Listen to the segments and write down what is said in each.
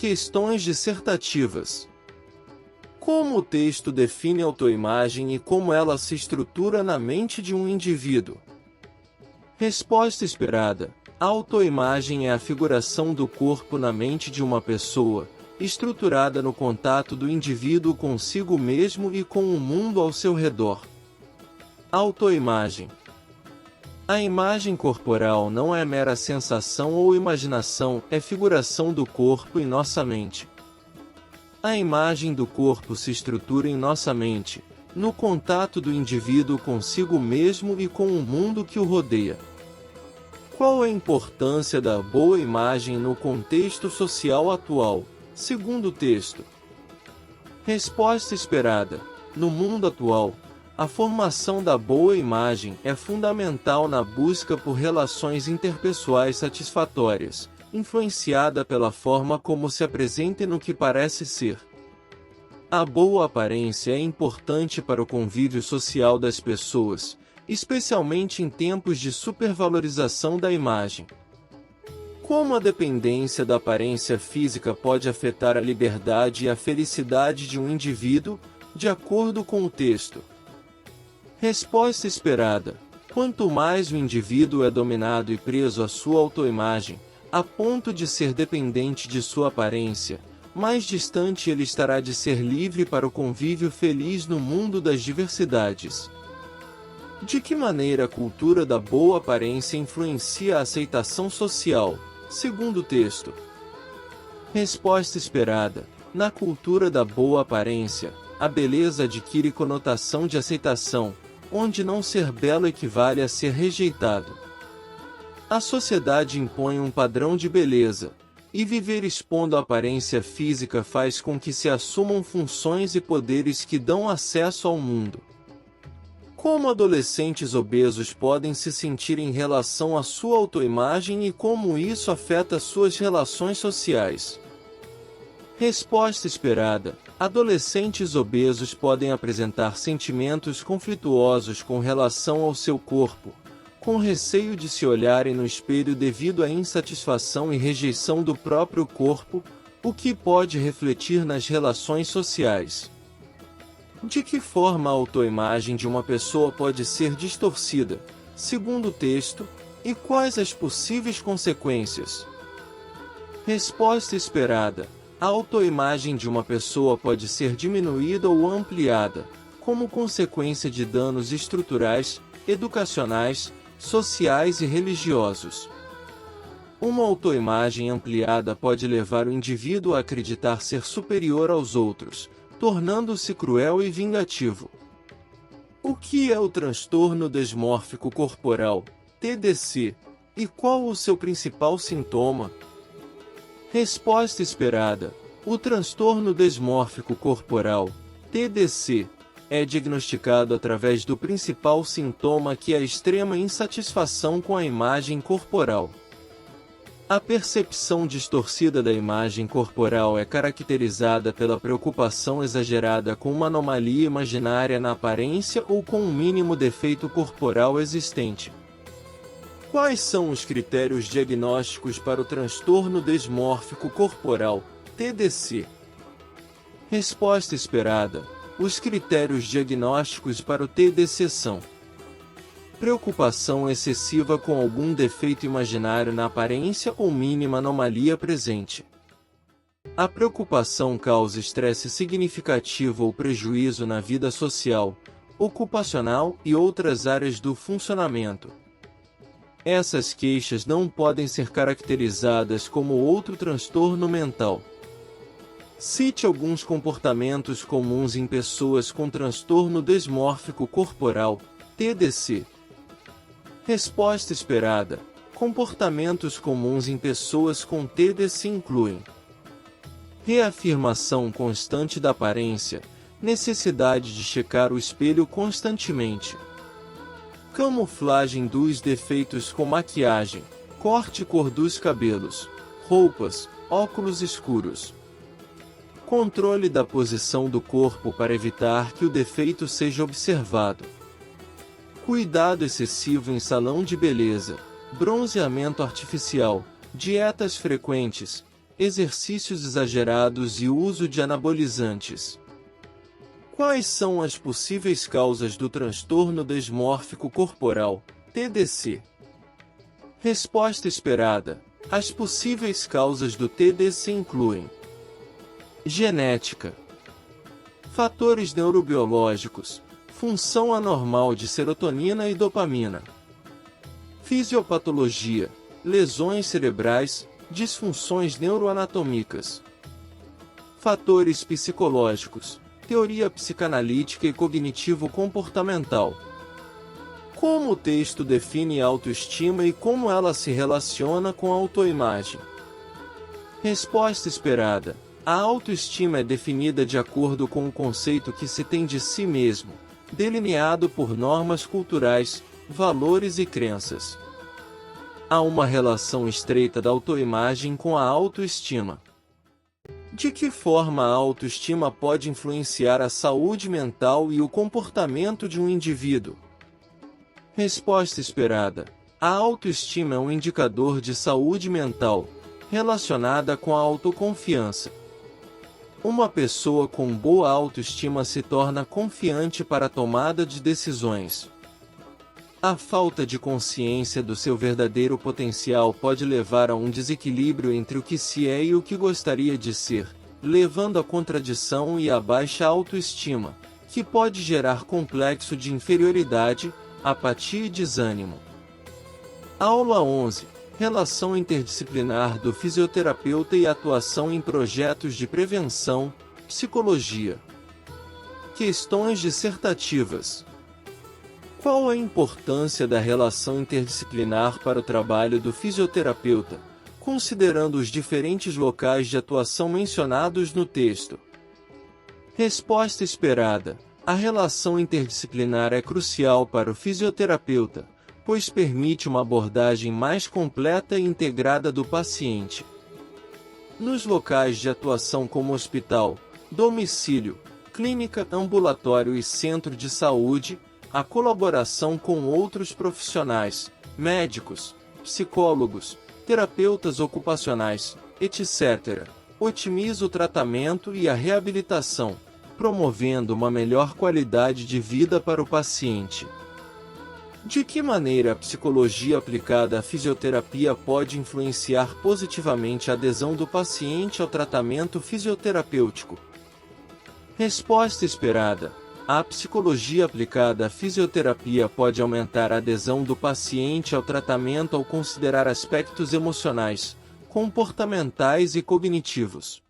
Questões dissertativas. Como o texto define a autoimagem e como ela se estrutura na mente de um indivíduo? Resposta esperada. A autoimagem é a figuração do corpo na mente de uma pessoa, estruturada no contato do indivíduo consigo mesmo e com o mundo ao seu redor. Autoimagem. A imagem corporal não é mera sensação ou imaginação, é figuração do corpo em nossa mente. A imagem do corpo se estrutura em nossa mente, no contato do indivíduo consigo mesmo e com o mundo que o rodeia. Qual a importância da boa imagem no contexto social atual? Segundo o texto. Resposta esperada. No mundo atual, a formação da boa imagem é fundamental na busca por relações interpessoais satisfatórias, influenciada pela forma como se apresenta e no que parece ser. A boa aparência é importante para o convívio social das pessoas, especialmente em tempos de supervalorização da imagem. Como a dependência da aparência física pode afetar a liberdade e a felicidade de um indivíduo, de acordo com o texto? Resposta esperada. Quanto mais o indivíduo é dominado e preso à sua autoimagem, a ponto de ser dependente de sua aparência, mais distante ele estará de ser livre para o convívio feliz no mundo das diversidades. De que maneira a cultura da boa aparência influencia a aceitação social? Segundo o texto. Resposta esperada. Na cultura da boa aparência, a beleza adquire conotação de aceitação, onde não ser belo equivale a ser rejeitado. A sociedade impõe um padrão de beleza, e viver expondo a aparência física faz com que se assumam funções e poderes que dão acesso ao mundo. Como adolescentes obesos podem se sentir em relação à sua autoimagem e como isso afeta suas relações sociais? Resposta esperada. Adolescentes obesos podem apresentar sentimentos conflituosos com relação ao seu corpo, com receio de se olharem no espelho devido à insatisfação e rejeição do próprio corpo, o que pode refletir nas relações sociais. De que forma a autoimagem de uma pessoa pode ser distorcida, segundo o texto, e quais as possíveis consequências? Resposta esperada. A autoimagem de uma pessoa pode ser diminuída ou ampliada, como consequência de danos estruturais, educacionais, sociais e religiosos. Uma autoimagem ampliada pode levar o indivíduo a acreditar ser superior aos outros, tornando-se cruel e vingativo. O que é o transtorno desmórfico corporal, TDC, e qual o seu principal sintoma? Resposta esperada. O transtorno desmórfico corporal, TDC, é diagnosticado através do principal sintoma que é a extrema insatisfação com a imagem corporal. A percepção distorcida da imagem corporal é caracterizada pela preocupação exagerada com uma anomalia imaginária na aparência ou com um mínimo defeito corporal existente. Quais são os critérios diagnósticos para o transtorno desmórfico corporal, TDC? Resposta esperada. Os critérios diagnósticos para o TDC são: preocupação excessiva com algum defeito imaginário na aparência ou mínima anomalia presente. A preocupação causa estresse significativo ou prejuízo na vida social, ocupacional e outras áreas do funcionamento. Essas queixas não podem ser caracterizadas como outro transtorno mental. Cite alguns comportamentos comuns em pessoas com transtorno desmórfico corporal, TDC. Resposta esperada. Comportamentos comuns em pessoas com TDC incluem: reafirmação constante da aparência, necessidade de checar o espelho constantemente. Camuflagem dos defeitos com maquiagem, corte e cor dos cabelos, roupas, óculos escuros. Controle da posição do corpo para evitar que o defeito seja observado. Cuidado excessivo em salão de beleza, bronzeamento artificial, dietas frequentes, exercícios exagerados e o uso de anabolizantes. Quais são as possíveis causas do transtorno desmórfico corporal, TDC? Resposta esperada. As possíveis causas do TDC incluem: genética, fatores neurobiológicos, função anormal de serotonina e dopamina, fisiopatologia, lesões cerebrais, disfunções neuroanatômicas, fatores psicológicos, teoria psicanalítica e cognitivo-comportamental. Como o texto define autoestima e como ela se relaciona com a autoimagem? Resposta esperada. A autoestima é definida de acordo com o conceito que se tem de si mesmo, delineado por normas culturais, valores e crenças. Há uma relação estreita da autoimagem com a autoestima. De que forma a autoestima pode influenciar a saúde mental e o comportamento de um indivíduo? Resposta esperada. A autoestima é um indicador de saúde mental, relacionada com a autoconfiança. Uma pessoa com boa autoestima se torna confiante para a tomada de decisões. A falta de consciência do seu verdadeiro potencial pode levar a um desequilíbrio entre o que se é e o que gostaria de ser, levando à contradição e à baixa autoestima, que pode gerar complexo de inferioridade, apatia e desânimo. Aula 11. Relação interdisciplinar do fisioterapeuta e atuação em projetos de prevenção, psicologia. Questões dissertativas. Qual a importância da relação interdisciplinar para o trabalho do fisioterapeuta, considerando os diferentes locais de atuação mencionados no texto? Resposta esperada. A relação interdisciplinar é crucial para o fisioterapeuta, pois permite uma abordagem mais completa e integrada do paciente. Nos locais de atuação como hospital, domicílio, clínica, ambulatório e centro de saúde, a colaboração com outros profissionais, médicos, psicólogos, terapeutas ocupacionais, etc., otimiza o tratamento e a reabilitação, promovendo uma melhor qualidade de vida para o paciente. De que maneira a psicologia aplicada à fisioterapia pode influenciar positivamente a adesão do paciente ao tratamento fisioterapêutico? Resposta esperada. A psicologia aplicada à fisioterapia pode aumentar a adesão do paciente ao tratamento ao considerar aspectos emocionais, comportamentais e cognitivos.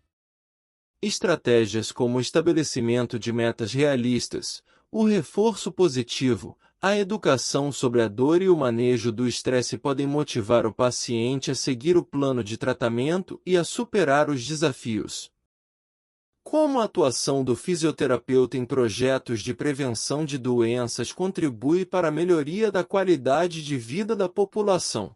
Estratégias como o estabelecimento de metas realistas, o reforço positivo, a educação sobre a dor e o manejo do estresse podem motivar o paciente a seguir o plano de tratamento e a superar os desafios. Como a atuação do fisioterapeuta em projetos de prevenção de doenças contribui para a melhoria da qualidade de vida da população?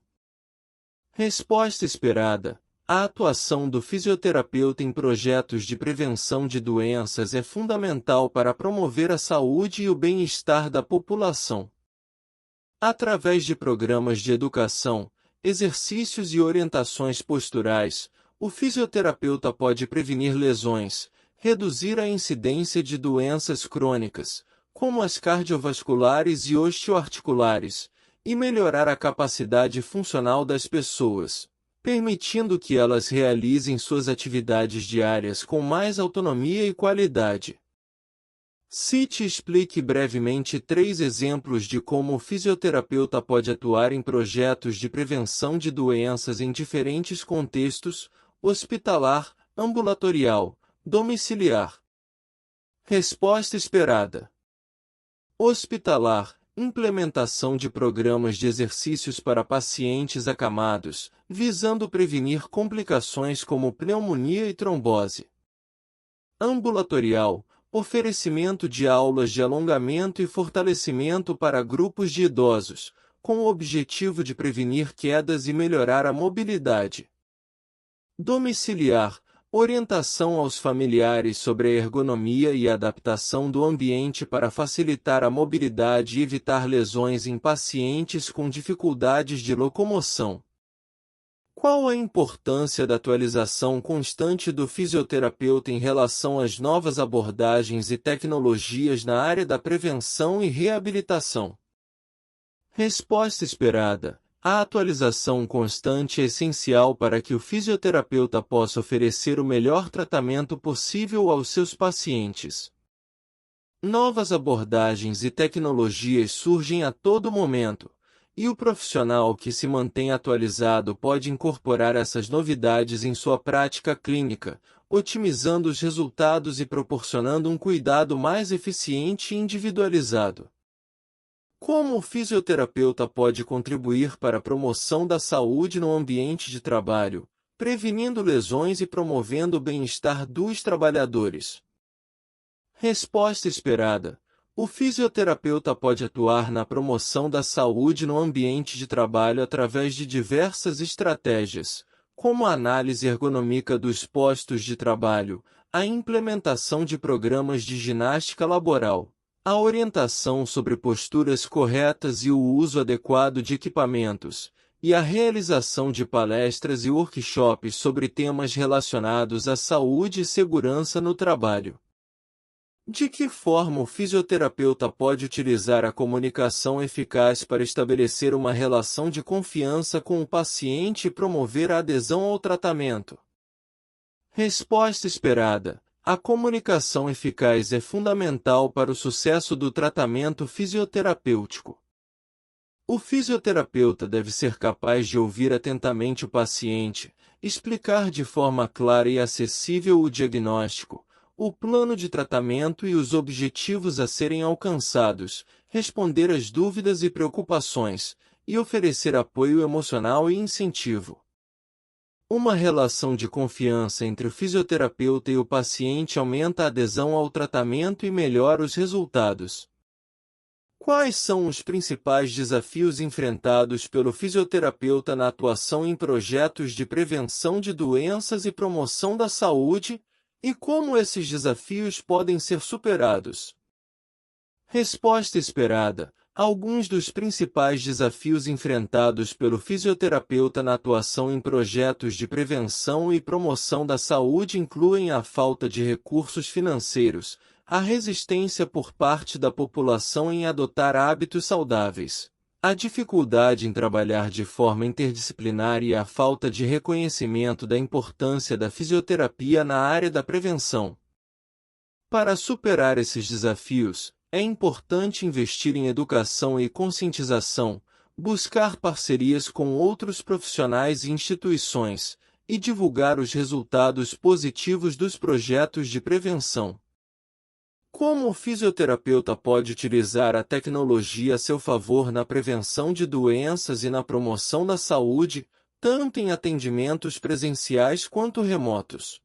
Resposta esperada. A atuação do fisioterapeuta em projetos de prevenção de doenças é fundamental para promover a saúde e o bem-estar da população. Através de programas de educação, exercícios e orientações posturais, o fisioterapeuta pode prevenir lesões, reduzir a incidência de doenças crônicas, como as cardiovasculares e osteoarticulares, e melhorar a capacidade funcional das pessoas, permitindo que elas realizem suas atividades diárias com mais autonomia e qualidade. Cite e explique brevemente 3 exemplos de como o fisioterapeuta pode atuar em projetos de prevenção de doenças em diferentes contextos: hospitalar, ambulatorial, domiciliar. Resposta esperada. Hospitalar. Implementação de programas de exercícios para pacientes acamados, visando prevenir complicações como pneumonia e trombose. Ambulatorial. Oferecimento de aulas de alongamento e fortalecimento para grupos de idosos, com o objetivo de prevenir quedas e melhorar a mobilidade. Domiciliar. Orientação aos familiares sobre a ergonomia e a adaptação do ambiente para facilitar a mobilidade e evitar lesões em pacientes com dificuldades de locomoção. Qual a importância da atualização constante do fisioterapeuta em relação às novas abordagens e tecnologias na área da prevenção e reabilitação? Resposta esperada. A atualização constante é essencial para que o fisioterapeuta possa oferecer o melhor tratamento possível aos seus pacientes. Novas abordagens e tecnologias surgem a todo momento, e o profissional que se mantém atualizado pode incorporar essas novidades em sua prática clínica, otimizando os resultados e proporcionando um cuidado mais eficiente e individualizado. Como o fisioterapeuta pode contribuir para a promoção da saúde no ambiente de trabalho, prevenindo lesões e promovendo o bem-estar dos trabalhadores? Resposta esperada. O fisioterapeuta pode atuar na promoção da saúde no ambiente de trabalho através de diversas estratégias, como a análise ergonômica dos postos de trabalho, a implementação de programas de ginástica laboral, a orientação sobre posturas corretas e o uso adequado de equipamentos, e a realização de palestras e workshops sobre temas relacionados à saúde e segurança no trabalho. De que forma o fisioterapeuta pode utilizar a comunicação eficaz para estabelecer uma relação de confiança com o paciente e promover a adesão ao tratamento? Resposta esperada. A comunicação eficaz é fundamental para o sucesso do tratamento fisioterapêutico. O fisioterapeuta deve ser capaz de ouvir atentamente o paciente, explicar de forma clara e acessível o diagnóstico, o plano de tratamento e os objetivos a serem alcançados, responder às dúvidas e preocupações, e oferecer apoio emocional e incentivo. Uma relação de confiança entre o fisioterapeuta e o paciente aumenta a adesão ao tratamento e melhora os resultados. Quais são os principais desafios enfrentados pelo fisioterapeuta na atuação em projetos de prevenção de doenças e promoção da saúde? E como esses desafios podem ser superados? Resposta esperada. Alguns dos principais desafios enfrentados pelo fisioterapeuta na atuação em projetos de prevenção e promoção da saúde incluem a falta de recursos financeiros, a resistência por parte da população em adotar hábitos saudáveis, a dificuldade em trabalhar de forma interdisciplinar e a falta de reconhecimento da importância da fisioterapia na área da prevenção. Para superar esses desafios, é importante investir em educação e conscientização, buscar parcerias com outros profissionais e instituições, e divulgar os resultados positivos dos projetos de prevenção. Como o fisioterapeuta pode utilizar a tecnologia a seu favor na prevenção de doenças e na promoção da saúde, tanto em atendimentos presenciais quanto remotos?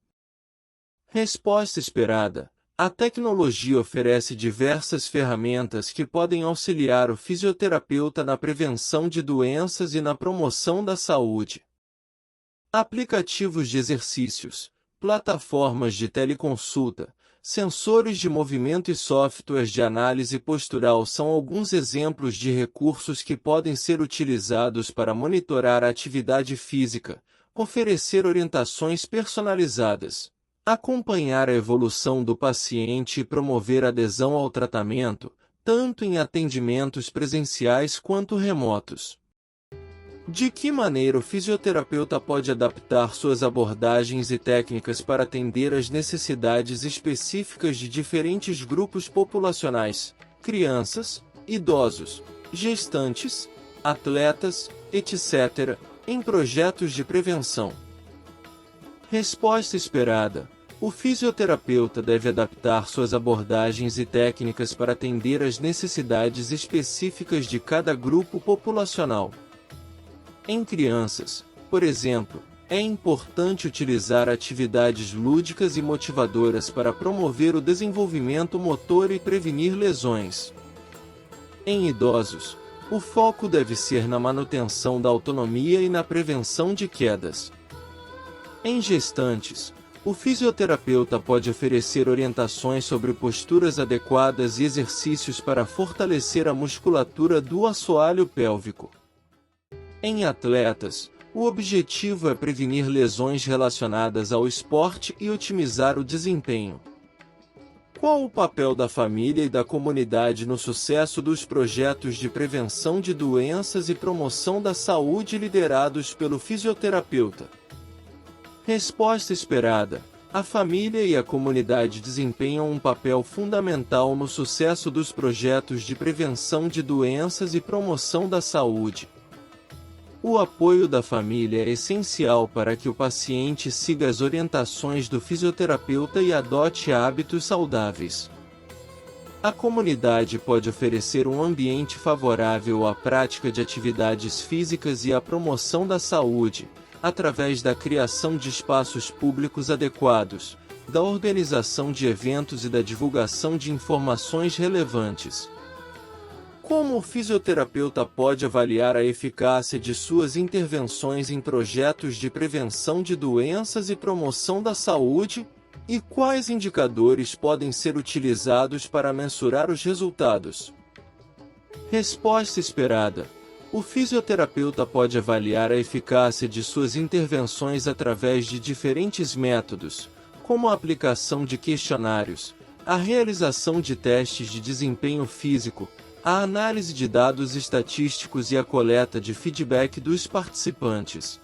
Resposta esperada. A tecnologia oferece diversas ferramentas que podem auxiliar o fisioterapeuta na prevenção de doenças e na promoção da saúde. Aplicativos de exercícios, plataformas de teleconsulta, sensores de movimento e softwares de análise postural são alguns exemplos de recursos que podem ser utilizados para monitorar a atividade física, oferecer orientações personalizadas, acompanhar a evolução do paciente e promover adesão ao tratamento, tanto em atendimentos presenciais quanto remotos. De que maneira o fisioterapeuta pode adaptar suas abordagens e técnicas para atender às necessidades específicas de diferentes grupos populacionais, crianças, idosos, gestantes, atletas, etc., em projetos de prevenção? Resposta esperada. O fisioterapeuta deve adaptar suas abordagens e técnicas para atender às necessidades específicas de cada grupo populacional. Em crianças, por exemplo, é importante utilizar atividades lúdicas e motivadoras para promover o desenvolvimento motor e prevenir lesões. Em idosos, o foco deve ser na manutenção da autonomia e na prevenção de quedas. Em gestantes, o fisioterapeuta pode oferecer orientações sobre posturas adequadas e exercícios para fortalecer a musculatura do assoalho pélvico. Em atletas, O objetivo é prevenir lesões relacionadas ao esporte e otimizar o desempenho. Qual o papel da família e da comunidade no sucesso dos projetos de prevenção de doenças e promoção da saúde liderados pelo fisioterapeuta? Resposta esperada: a família e a comunidade desempenham um papel fundamental no sucesso dos projetos de prevenção de doenças e promoção da saúde. O apoio da família é essencial para que o paciente siga as orientações do fisioterapeuta e adote hábitos saudáveis. A comunidade pode oferecer um ambiente favorável à prática de atividades físicas e à promoção da saúde, através da criação de espaços públicos adequados, da organização de eventos e da divulgação de informações relevantes. Como o fisioterapeuta pode avaliar a eficácia de suas intervenções em projetos de prevenção de doenças e promoção da saúde? E quais indicadores podem ser utilizados para mensurar os resultados? Resposta esperada: o fisioterapeuta pode avaliar a eficácia de suas intervenções através de diferentes métodos, como a aplicação de questionários, a realização de testes de desempenho físico, a análise de dados estatísticos e a coleta de feedback dos participantes.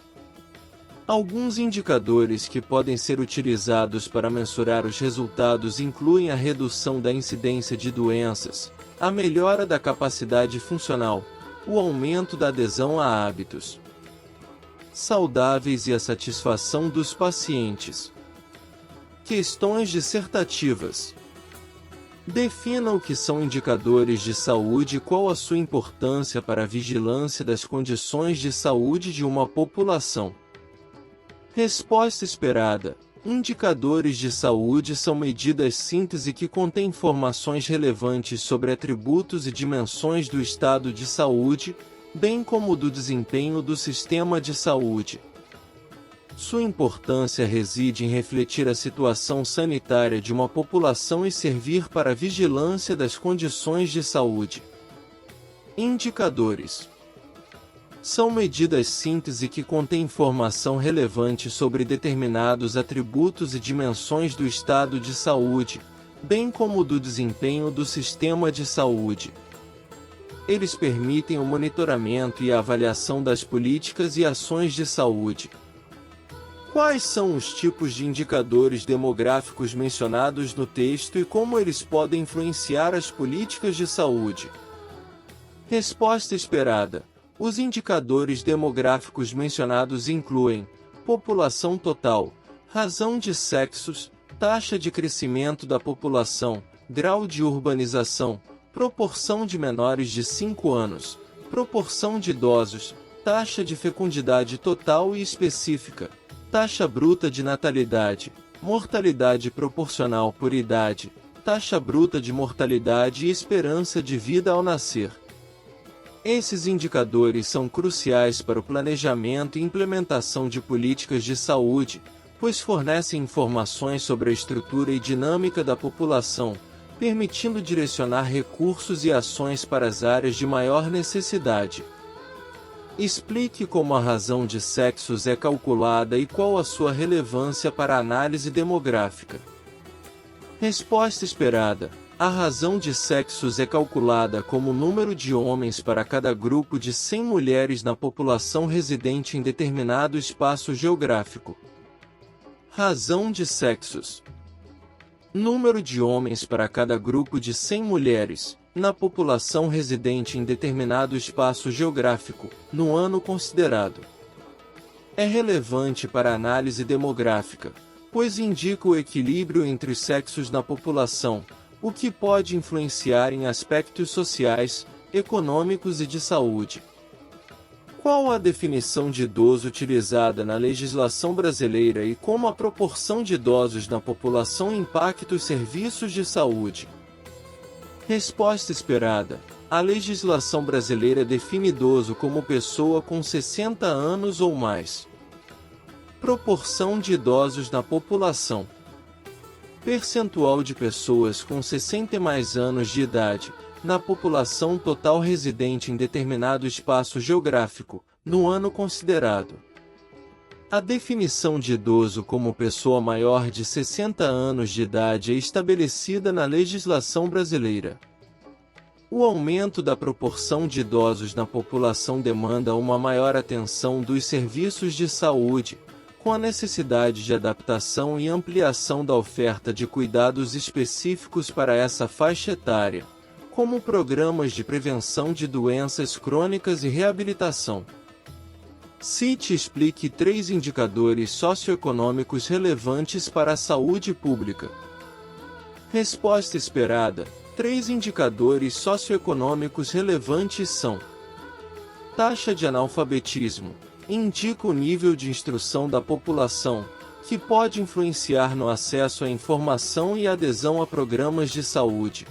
Alguns indicadores que podem ser utilizados para mensurar os resultados incluem a redução da incidência de doenças, a melhora da capacidade funcional, o aumento da adesão a hábitos saudáveis e a satisfação dos pacientes. Questões dissertativas. Defina o que são indicadores de saúde e qual a sua importância para a vigilância das condições de saúde de uma população. Resposta esperada: indicadores de saúde são medidas síntese que contêm informações relevantes sobre atributos e dimensões do estado de saúde, bem como do desempenho do sistema de saúde. Sua importância reside em refletir a situação sanitária de uma população e servir para a vigilância das condições de saúde. Indicadores são medidas síntese que contêm informação relevante sobre determinados atributos e dimensões do estado de saúde, bem como do desempenho do sistema de saúde. Eles permitem o monitoramento e a avaliação das políticas e ações de saúde. Quais são os tipos de indicadores demográficos mencionados no texto e como eles podem influenciar as políticas de saúde? Resposta esperada: os indicadores demográficos mencionados incluem população total, razão de sexos, taxa de crescimento da população, grau de urbanização, proporção de menores de 5 anos, proporção de idosos, taxa de fecundidade total e específica, taxa bruta de natalidade, mortalidade proporcional por idade, taxa bruta de mortalidade e esperança de vida ao nascer. Esses indicadores são cruciais para o planejamento e implementação de políticas de saúde, pois fornecem informações sobre a estrutura e dinâmica da população, permitindo direcionar recursos e ações para as áreas de maior necessidade. Explique como a razão de sexos é calculada e qual a sua relevância para a análise demográfica. Resposta esperada: a razão de sexos é calculada como o número de homens para cada grupo de 100 mulheres na população residente em determinado espaço geográfico. Razão de sexos: número de homens para cada grupo de 100 mulheres, na população residente em determinado espaço geográfico, no ano considerado. É relevante para a análise demográfica, pois indica o equilíbrio entre os sexos na população, o que pode influenciar em aspectos sociais, econômicos e de saúde. Qual a definição de idoso utilizada na legislação brasileira e como a proporção de idosos na população impacta os serviços de saúde? Resposta esperada: a legislação brasileira define idoso como pessoa com 60 anos ou mais. Proporção de idosos na população: percentual de pessoas com 60 e mais anos de idade, na população total residente em determinado espaço geográfico, no ano considerado. A definição de idoso como pessoa maior de 60 anos de idade é estabelecida na legislação brasileira. O aumento da proporção de idosos na população demanda uma maior atenção dos serviços de saúde, com a necessidade de adaptação e ampliação da oferta de cuidados específicos para essa faixa etária, como programas de prevenção de doenças crônicas e reabilitação. Cite e explique 3 indicadores socioeconômicos relevantes para a saúde pública. Resposta esperada: 3 indicadores socioeconômicos relevantes são: taxa de analfabetismo, indica o nível de instrução da população, que pode influenciar no acesso à informação e adesão a programas de saúde.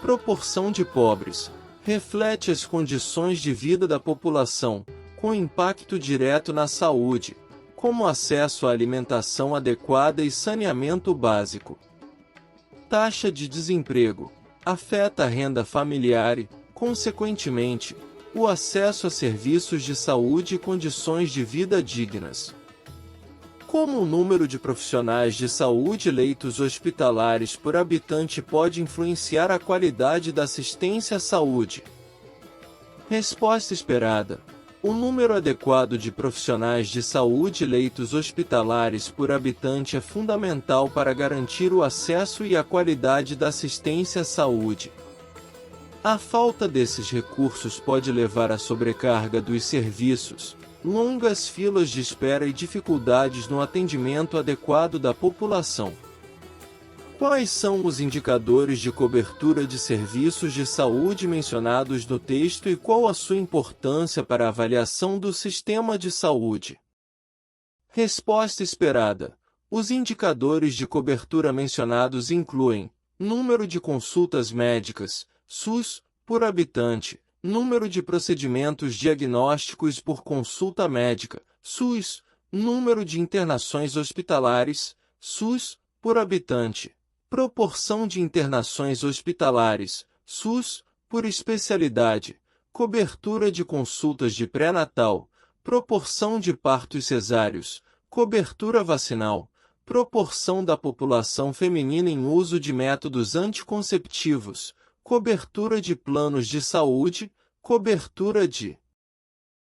Proporção de pobres, reflete as condições de vida da população, com impacto direto na saúde, como acesso à alimentação adequada e saneamento básico. Taxa de desemprego, afeta a renda familiar e, consequentemente, o acesso a serviços de saúde e condições de vida dignas. Como o número de profissionais de saúde e leitos hospitalares por habitante pode influenciar a qualidade da assistência à saúde? Resposta esperada: o número adequado de profissionais de saúde e leitos hospitalares por habitante é fundamental para garantir o acesso e a qualidade da assistência à saúde. A falta desses recursos pode levar à sobrecarga dos serviços, longas filas de espera e dificuldades no atendimento adequado da população. Quais são os indicadores de cobertura de serviços de saúde mencionados no texto e qual a sua importância para a avaliação do sistema de saúde? Resposta esperada: os indicadores de cobertura mencionados incluem número de consultas médicas, SUS, por habitante, número de procedimentos diagnósticos por consulta médica, SUS, número de internações hospitalares, SUS, por habitante, proporção de internações hospitalares, SUS, por especialidade, cobertura de consultas de pré-natal, proporção de partos cesáreos, cobertura vacinal, proporção da população feminina em uso de métodos anticonceptivos, cobertura de planos de saúde, cobertura de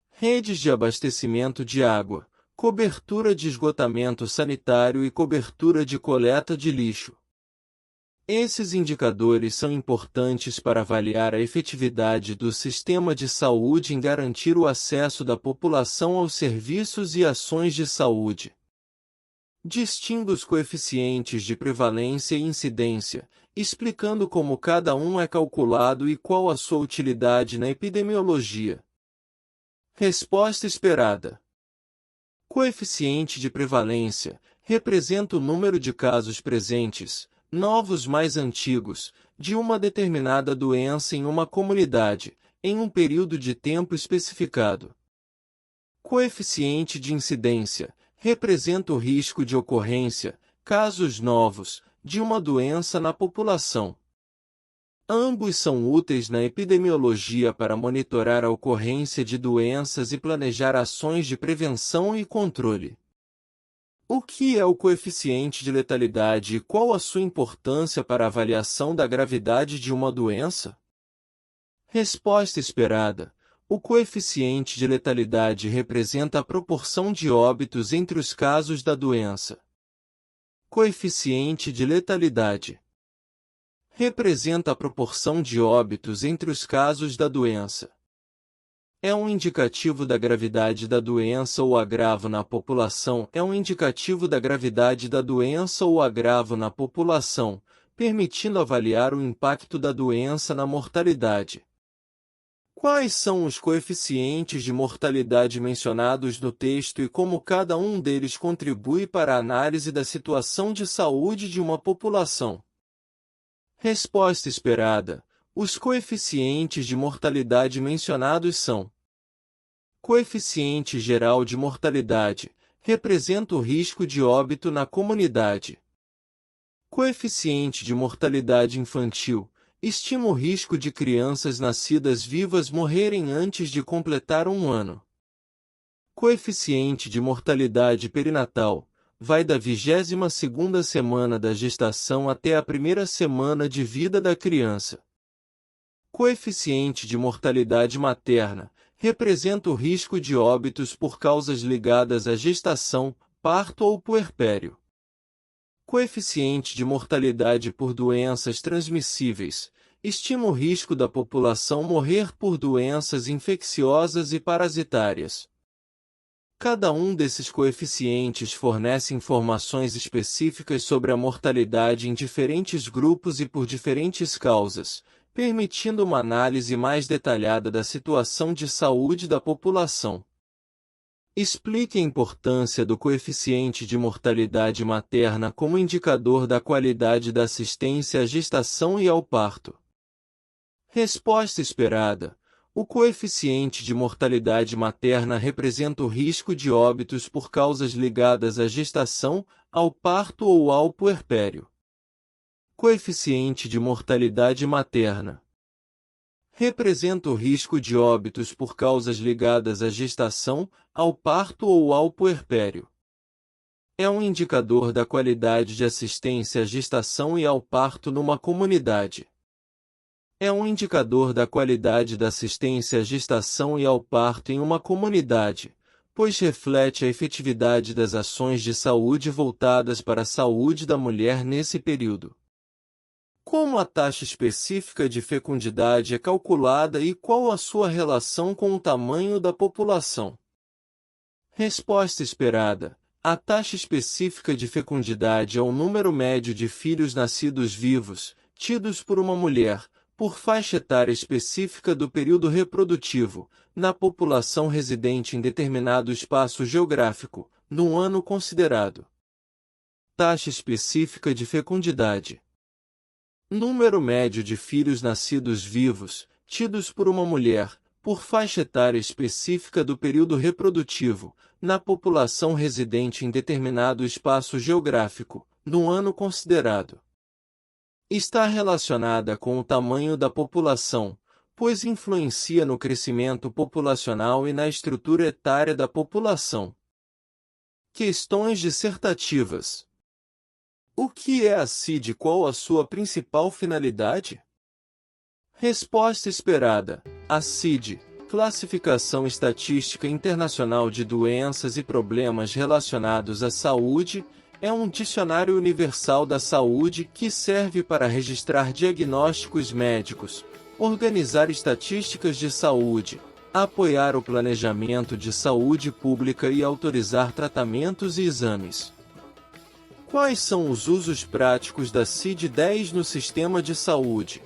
redes de abastecimento de água, cobertura de esgotamento sanitário e cobertura de coleta de lixo. Esses indicadores são importantes para avaliar a efetividade do sistema de saúde em garantir o acesso da população aos serviços e ações de saúde. Distinga os coeficientes de prevalência e incidência, explicando como cada um é calculado e qual a sua utilidade na epidemiologia. Resposta esperada: coeficiente de prevalência representa o número de casos presentes, novos mais antigos, de uma determinada doença em uma comunidade, em um período de tempo especificado. Coeficiente de incidência representa o risco de ocorrência, casos novos, de uma doença na população. Ambos são úteis na epidemiologia para monitorar a ocorrência de doenças e planejar ações de prevenção e controle. O que é o coeficiente de letalidade e qual a sua importância para a avaliação da gravidade de uma doença? Resposta esperada: o coeficiente de letalidade representa a proporção de óbitos entre os casos da doença. Coeficiente de letalidade representa a proporção de óbitos entre os casos da doença. É um indicativo da gravidade da doença ou agravo na população. É um indicativo da gravidade da doença ou agravo na população, permitindo avaliar o impacto da doença na mortalidade. Quais são os coeficientes de mortalidade mencionados no texto e como cada um deles contribui para a análise da situação de saúde de uma população? Resposta esperada: os coeficientes de mortalidade mencionados são: coeficiente geral de mortalidade, representa o risco de óbito na comunidade. Coeficiente de mortalidade infantil, estima o risco de crianças nascidas vivas morrerem antes de completar 1 ano. Coeficiente de mortalidade perinatal vai da 22ª semana da gestação até a primeira semana de vida da criança. Coeficiente de mortalidade materna representa o risco de óbitos por causas ligadas à gestação, parto ou puerpério. Coeficiente de mortalidade por doenças transmissíveis estima o risco da população morrer por doenças infecciosas e parasitárias. Cada um desses coeficientes fornece informações específicas sobre a mortalidade em diferentes grupos e por diferentes causas, permitindo uma análise mais detalhada da situação de saúde da população. Explique a importância do coeficiente de mortalidade materna como indicador da qualidade da assistência à gestação e ao parto. Resposta esperada. O coeficiente de mortalidade materna representa o risco de óbitos por causas ligadas à gestação, ao parto ou ao puerpério. Coeficiente de mortalidade materna representa o risco de óbitos por causas ligadas à gestação, ao parto ou ao puerpério. É um indicador da qualidade de assistência à gestação e ao parto numa comunidade. É um indicador da qualidade da assistência à gestação e ao parto em uma comunidade, pois reflete a efetividade das ações de saúde voltadas para a saúde da mulher nesse período. Como a taxa específica de fecundidade é calculada e qual a sua relação com o tamanho da população? Resposta esperada. A taxa específica de fecundidade é o número médio de filhos nascidos vivos, tidos por uma mulher, por faixa etária específica do período reprodutivo, na população residente em determinado espaço geográfico, no ano considerado. Taxa específica de fecundidade. Número médio de filhos nascidos vivos, tidos por uma mulher, por faixa etária específica do período reprodutivo, na população residente em determinado espaço geográfico, no ano considerado. Está relacionada com o tamanho da população, pois influencia no crescimento populacional e na estrutura etária da população. Questões dissertativas. O que é a CID e qual a sua principal finalidade? Resposta esperada. A CID, Classificação Estatística Internacional de Doenças e Problemas Relacionados à Saúde, é um dicionário universal da saúde que serve para registrar diagnósticos médicos, organizar estatísticas de saúde, apoiar o planejamento de saúde pública e autorizar tratamentos e exames. Quais são os usos práticos da CID-10 no sistema de saúde?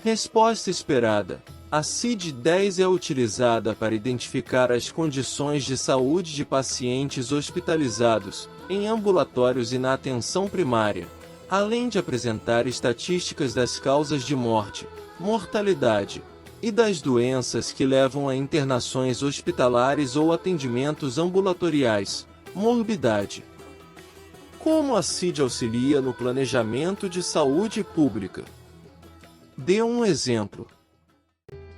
Resposta esperada. A CID-10 é utilizada para identificar as condições de saúde de pacientes hospitalizados, em ambulatórios e na atenção primária, além de apresentar estatísticas das causas de morte, mortalidade e das doenças que levam a internações hospitalares ou atendimentos ambulatoriais, morbidade. Como a CID auxilia no planejamento de saúde pública? Dê um exemplo.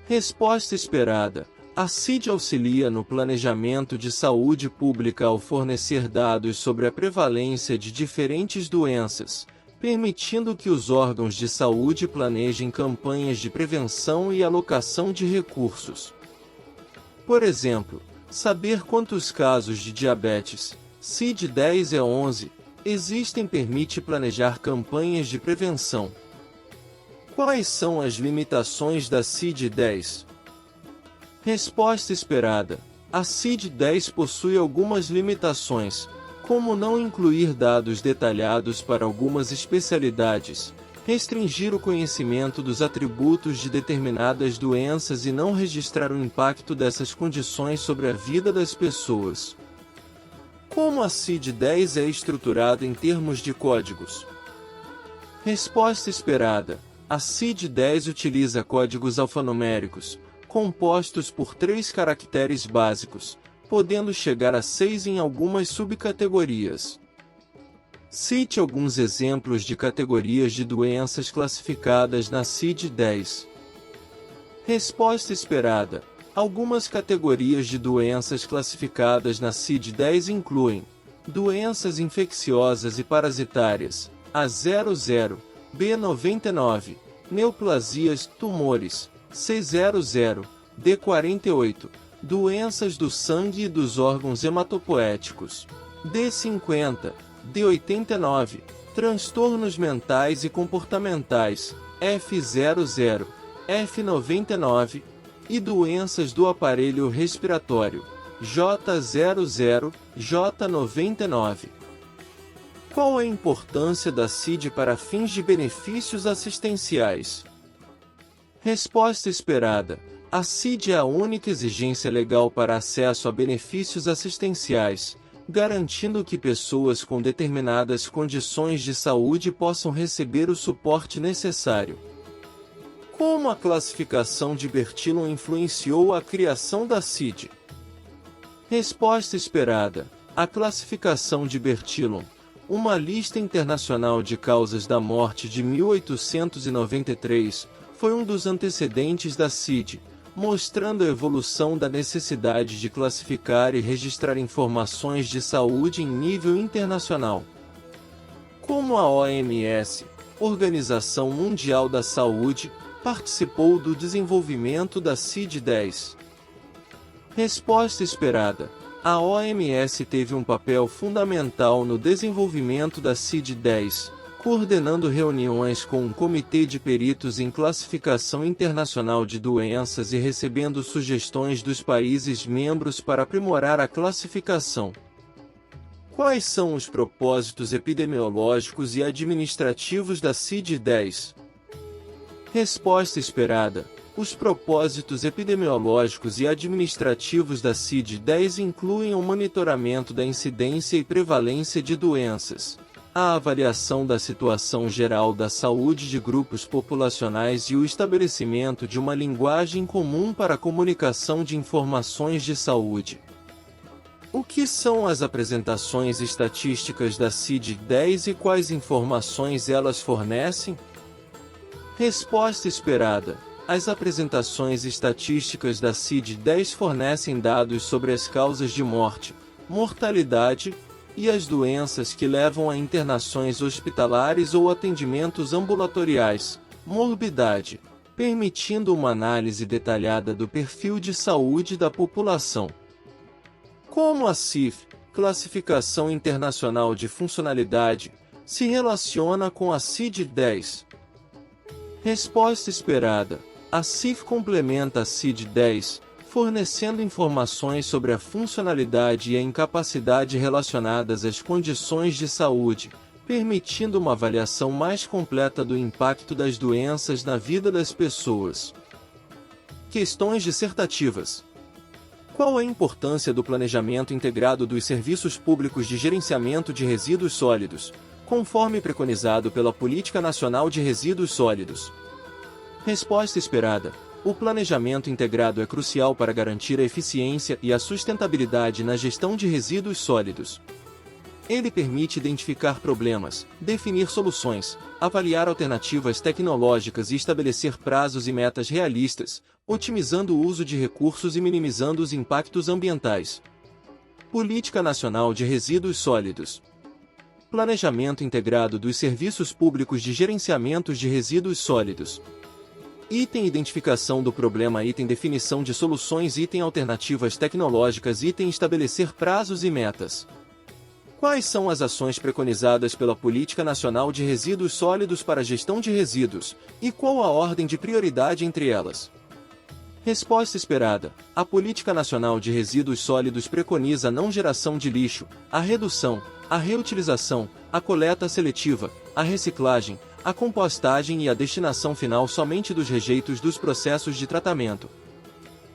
Resposta esperada. A CID auxilia no planejamento de saúde pública ao fornecer dados sobre a prevalência de diferentes doenças, permitindo que os órgãos de saúde planejem campanhas de prevenção e alocação de recursos. Por exemplo, saber quantos casos de diabetes, CID-10 é 11, existem permite planejar campanhas de prevenção. Quais são as limitações da CID-10? Resposta esperada. A CID-10 possui algumas limitações, como não incluir dados detalhados para algumas especialidades, restringir o conhecimento dos atributos de determinadas doenças e não registrar o impacto dessas condições sobre a vida das pessoas. Como a CID-10 é estruturada em termos de códigos? Resposta esperada. A CID-10 utiliza códigos alfanuméricos, compostos por 3 caracteres básicos, podendo chegar a 6 em algumas subcategorias. Cite alguns exemplos de categorias de doenças classificadas na CID-10. Resposta esperada. Algumas categorias de doenças classificadas na CID-10 incluem doenças infecciosas e parasitárias, A00, B99, neoplasias, tumores, C00, D48, doenças do sangue e dos órgãos hematopoéticos, D50, D89, transtornos mentais e comportamentais, F00, F99, e doenças do aparelho respiratório, J00, J99. Qual a importância da CID para fins de benefícios assistenciais? Resposta esperada. A CID é a única exigência legal para acesso a benefícios assistenciais, garantindo que pessoas com determinadas condições de saúde possam receber o suporte necessário. Como a classificação de Bertillon influenciou a criação da CID? Resposta esperada. A classificação de Bertillon, uma lista internacional de causas da morte de 1893, foi um dos antecedentes da CID, mostrando a evolução da necessidade de classificar e registrar informações de saúde em nível internacional. Como a OMS, Organização Mundial da Saúde, participou do desenvolvimento da CID-10? Resposta esperada. A OMS teve um papel fundamental no desenvolvimento da CID-10, coordenando reuniões com um comitê de peritos em classificação internacional de doenças e recebendo sugestões dos países membros para aprimorar a classificação. Quais são os propósitos epidemiológicos e administrativos da CID-10? Resposta esperada. Os propósitos epidemiológicos e administrativos da CID-10 incluem o monitoramento da incidência e prevalência de doenças, a avaliação da situação geral da saúde de grupos populacionais e o estabelecimento de uma linguagem comum para a comunicação de informações de saúde. O que são as apresentações estatísticas da CID-10 e quais informações elas fornecem? Resposta esperada. As apresentações estatísticas da CID-10 fornecem dados sobre as causas de morte, mortalidade e as doenças que levam a internações hospitalares ou atendimentos ambulatoriais, morbidade, permitindo uma análise detalhada do perfil de saúde da população. Como a CIF, Classificação Internacional de Funcionalidade, se relaciona com a CID-10? Resposta esperada. A CIF complementa a CID-10, fornecendo informações sobre a funcionalidade e a incapacidade relacionadas às condições de saúde, permitindo uma avaliação mais completa do impacto das doenças na vida das pessoas. Questões dissertativas. Qual a importância do planejamento integrado dos serviços públicos de gerenciamento de resíduos sólidos, conforme preconizado pela Política Nacional de Resíduos Sólidos? Resposta esperada. O planejamento integrado é crucial para garantir a eficiência e a sustentabilidade na gestão de resíduos sólidos. Ele permite identificar problemas, definir soluções, avaliar alternativas tecnológicas e estabelecer prazos e metas realistas, otimizando o uso de recursos e minimizando os impactos ambientais. Política Nacional de Resíduos Sólidos. Planejamento integrado dos serviços públicos de gerenciamento de resíduos sólidos. Item identificação do problema, item definição de soluções, item alternativas tecnológicas, item estabelecer prazos e metas. Quais são as ações preconizadas pela Política Nacional de Resíduos Sólidos para a gestão de resíduos, e qual a ordem de prioridade entre elas? Resposta esperada. A Política Nacional de Resíduos Sólidos preconiza a não geração de lixo, a redução, a reutilização, a coleta seletiva, a reciclagem, a compostagem e a destinação final somente dos rejeitos dos processos de tratamento.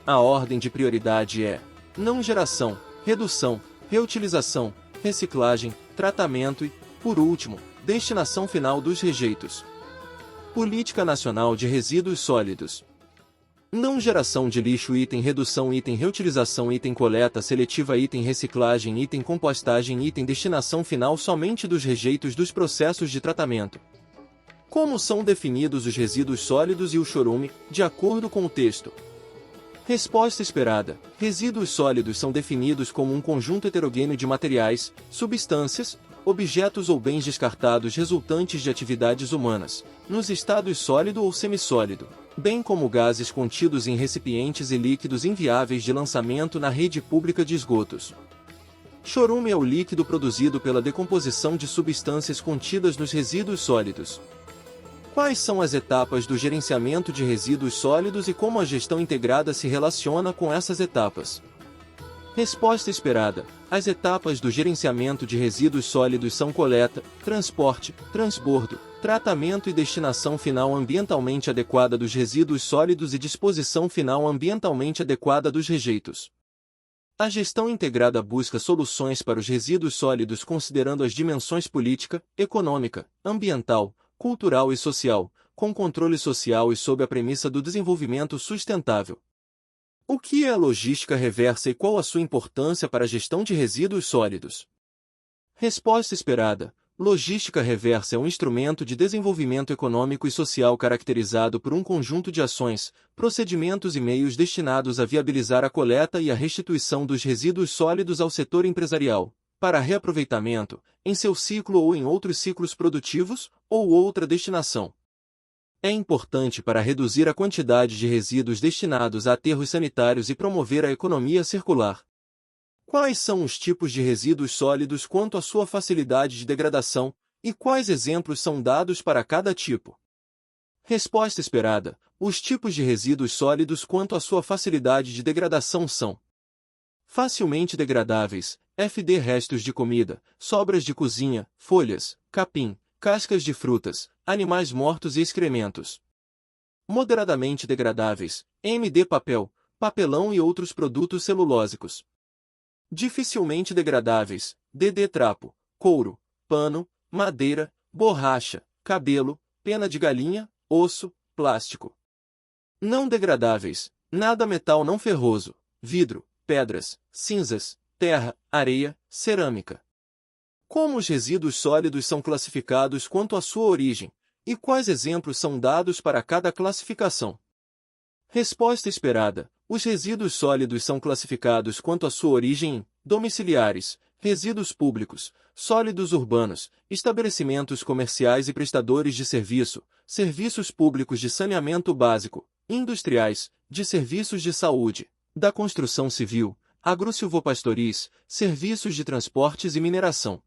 A ordem de prioridade é não geração, redução, reutilização, reciclagem, tratamento e, por último, destinação final dos rejeitos. Política Nacional de Resíduos Sólidos. Não geração de lixo, item redução, item reutilização, item coleta seletiva, item reciclagem, item compostagem, item destinação final somente dos rejeitos dos processos de tratamento. Como são definidos os resíduos sólidos e o chorume, de acordo com o texto? Resposta esperada. Resíduos sólidos são definidos como um conjunto heterogêneo de materiais, substâncias, objetos ou bens descartados resultantes de atividades humanas, nos estados sólido ou semissólido, bem como gases contidos em recipientes e líquidos inviáveis de lançamento na rede pública de esgotos. Chorume é o líquido produzido pela decomposição de substâncias contidas nos resíduos sólidos. Quais são as etapas do gerenciamento de resíduos sólidos e como a gestão integrada se relaciona com essas etapas? Resposta esperada. As etapas do gerenciamento de resíduos sólidos são coleta, transporte, transbordo, tratamento e destinação final ambientalmente adequada dos resíduos sólidos e disposição final ambientalmente adequada dos rejeitos. A gestão integrada busca soluções para os resíduos sólidos considerando as dimensões política, econômica, ambiental, cultural e social, com controle social e sob a premissa do desenvolvimento sustentável. O que é a logística reversa e qual a sua importância para a gestão de resíduos sólidos? Resposta esperada. Logística reversa é um instrumento de desenvolvimento econômico e social caracterizado por um conjunto de ações, procedimentos e meios destinados a viabilizar a coleta e a restituição dos resíduos sólidos ao setor empresarial, para reaproveitamento, em seu ciclo ou em outros ciclos produtivos, ou outra destinação. É importante para reduzir a quantidade de resíduos destinados a aterros sanitários e promover a economia circular. Quais são os tipos de resíduos sólidos quanto à sua facilidade de degradação, e quais exemplos são dados para cada tipo? Resposta esperada. Os tipos de resíduos sólidos quanto à sua facilidade de degradação são: facilmente degradáveis, FD restos de comida, sobras de cozinha, folhas, capim, cascas de frutas, animais mortos e excrementos. Moderadamente degradáveis, MD papel, papelão e outros produtos celulósicos. Dificilmente degradáveis, DD trapo, couro, pano, madeira, borracha, cabelo, pena de galinha, osso, plástico. Não degradáveis, nada metal não ferroso, vidro, pedras, cinzas, terra, areia, cerâmica. Como os resíduos sólidos são classificados quanto à sua origem, e quais exemplos são dados para cada classificação? Resposta esperada. Os resíduos sólidos são classificados quanto à sua origem em domiciliares, resíduos públicos, sólidos urbanos, estabelecimentos comerciais e prestadores de serviço, serviços públicos de saneamento básico, industriais, de serviços de saúde, da construção civil, agrosilvopastoris, serviços de transportes e mineração.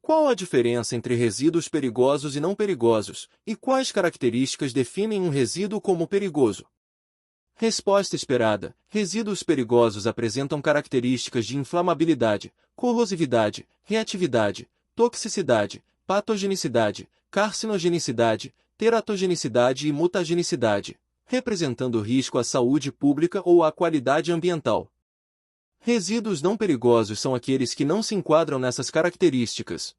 Qual a diferença entre resíduos perigosos e não perigosos, e quais características definem um resíduo como perigoso? Resposta esperada. Resíduos perigosos apresentam características de inflamabilidade, corrosividade, reatividade, toxicidade, patogenicidade, carcinogenicidade, teratogenicidade e mutagenicidade, representando risco à saúde pública ou à qualidade ambiental. Resíduos não perigosos são aqueles que não se enquadram nessas características.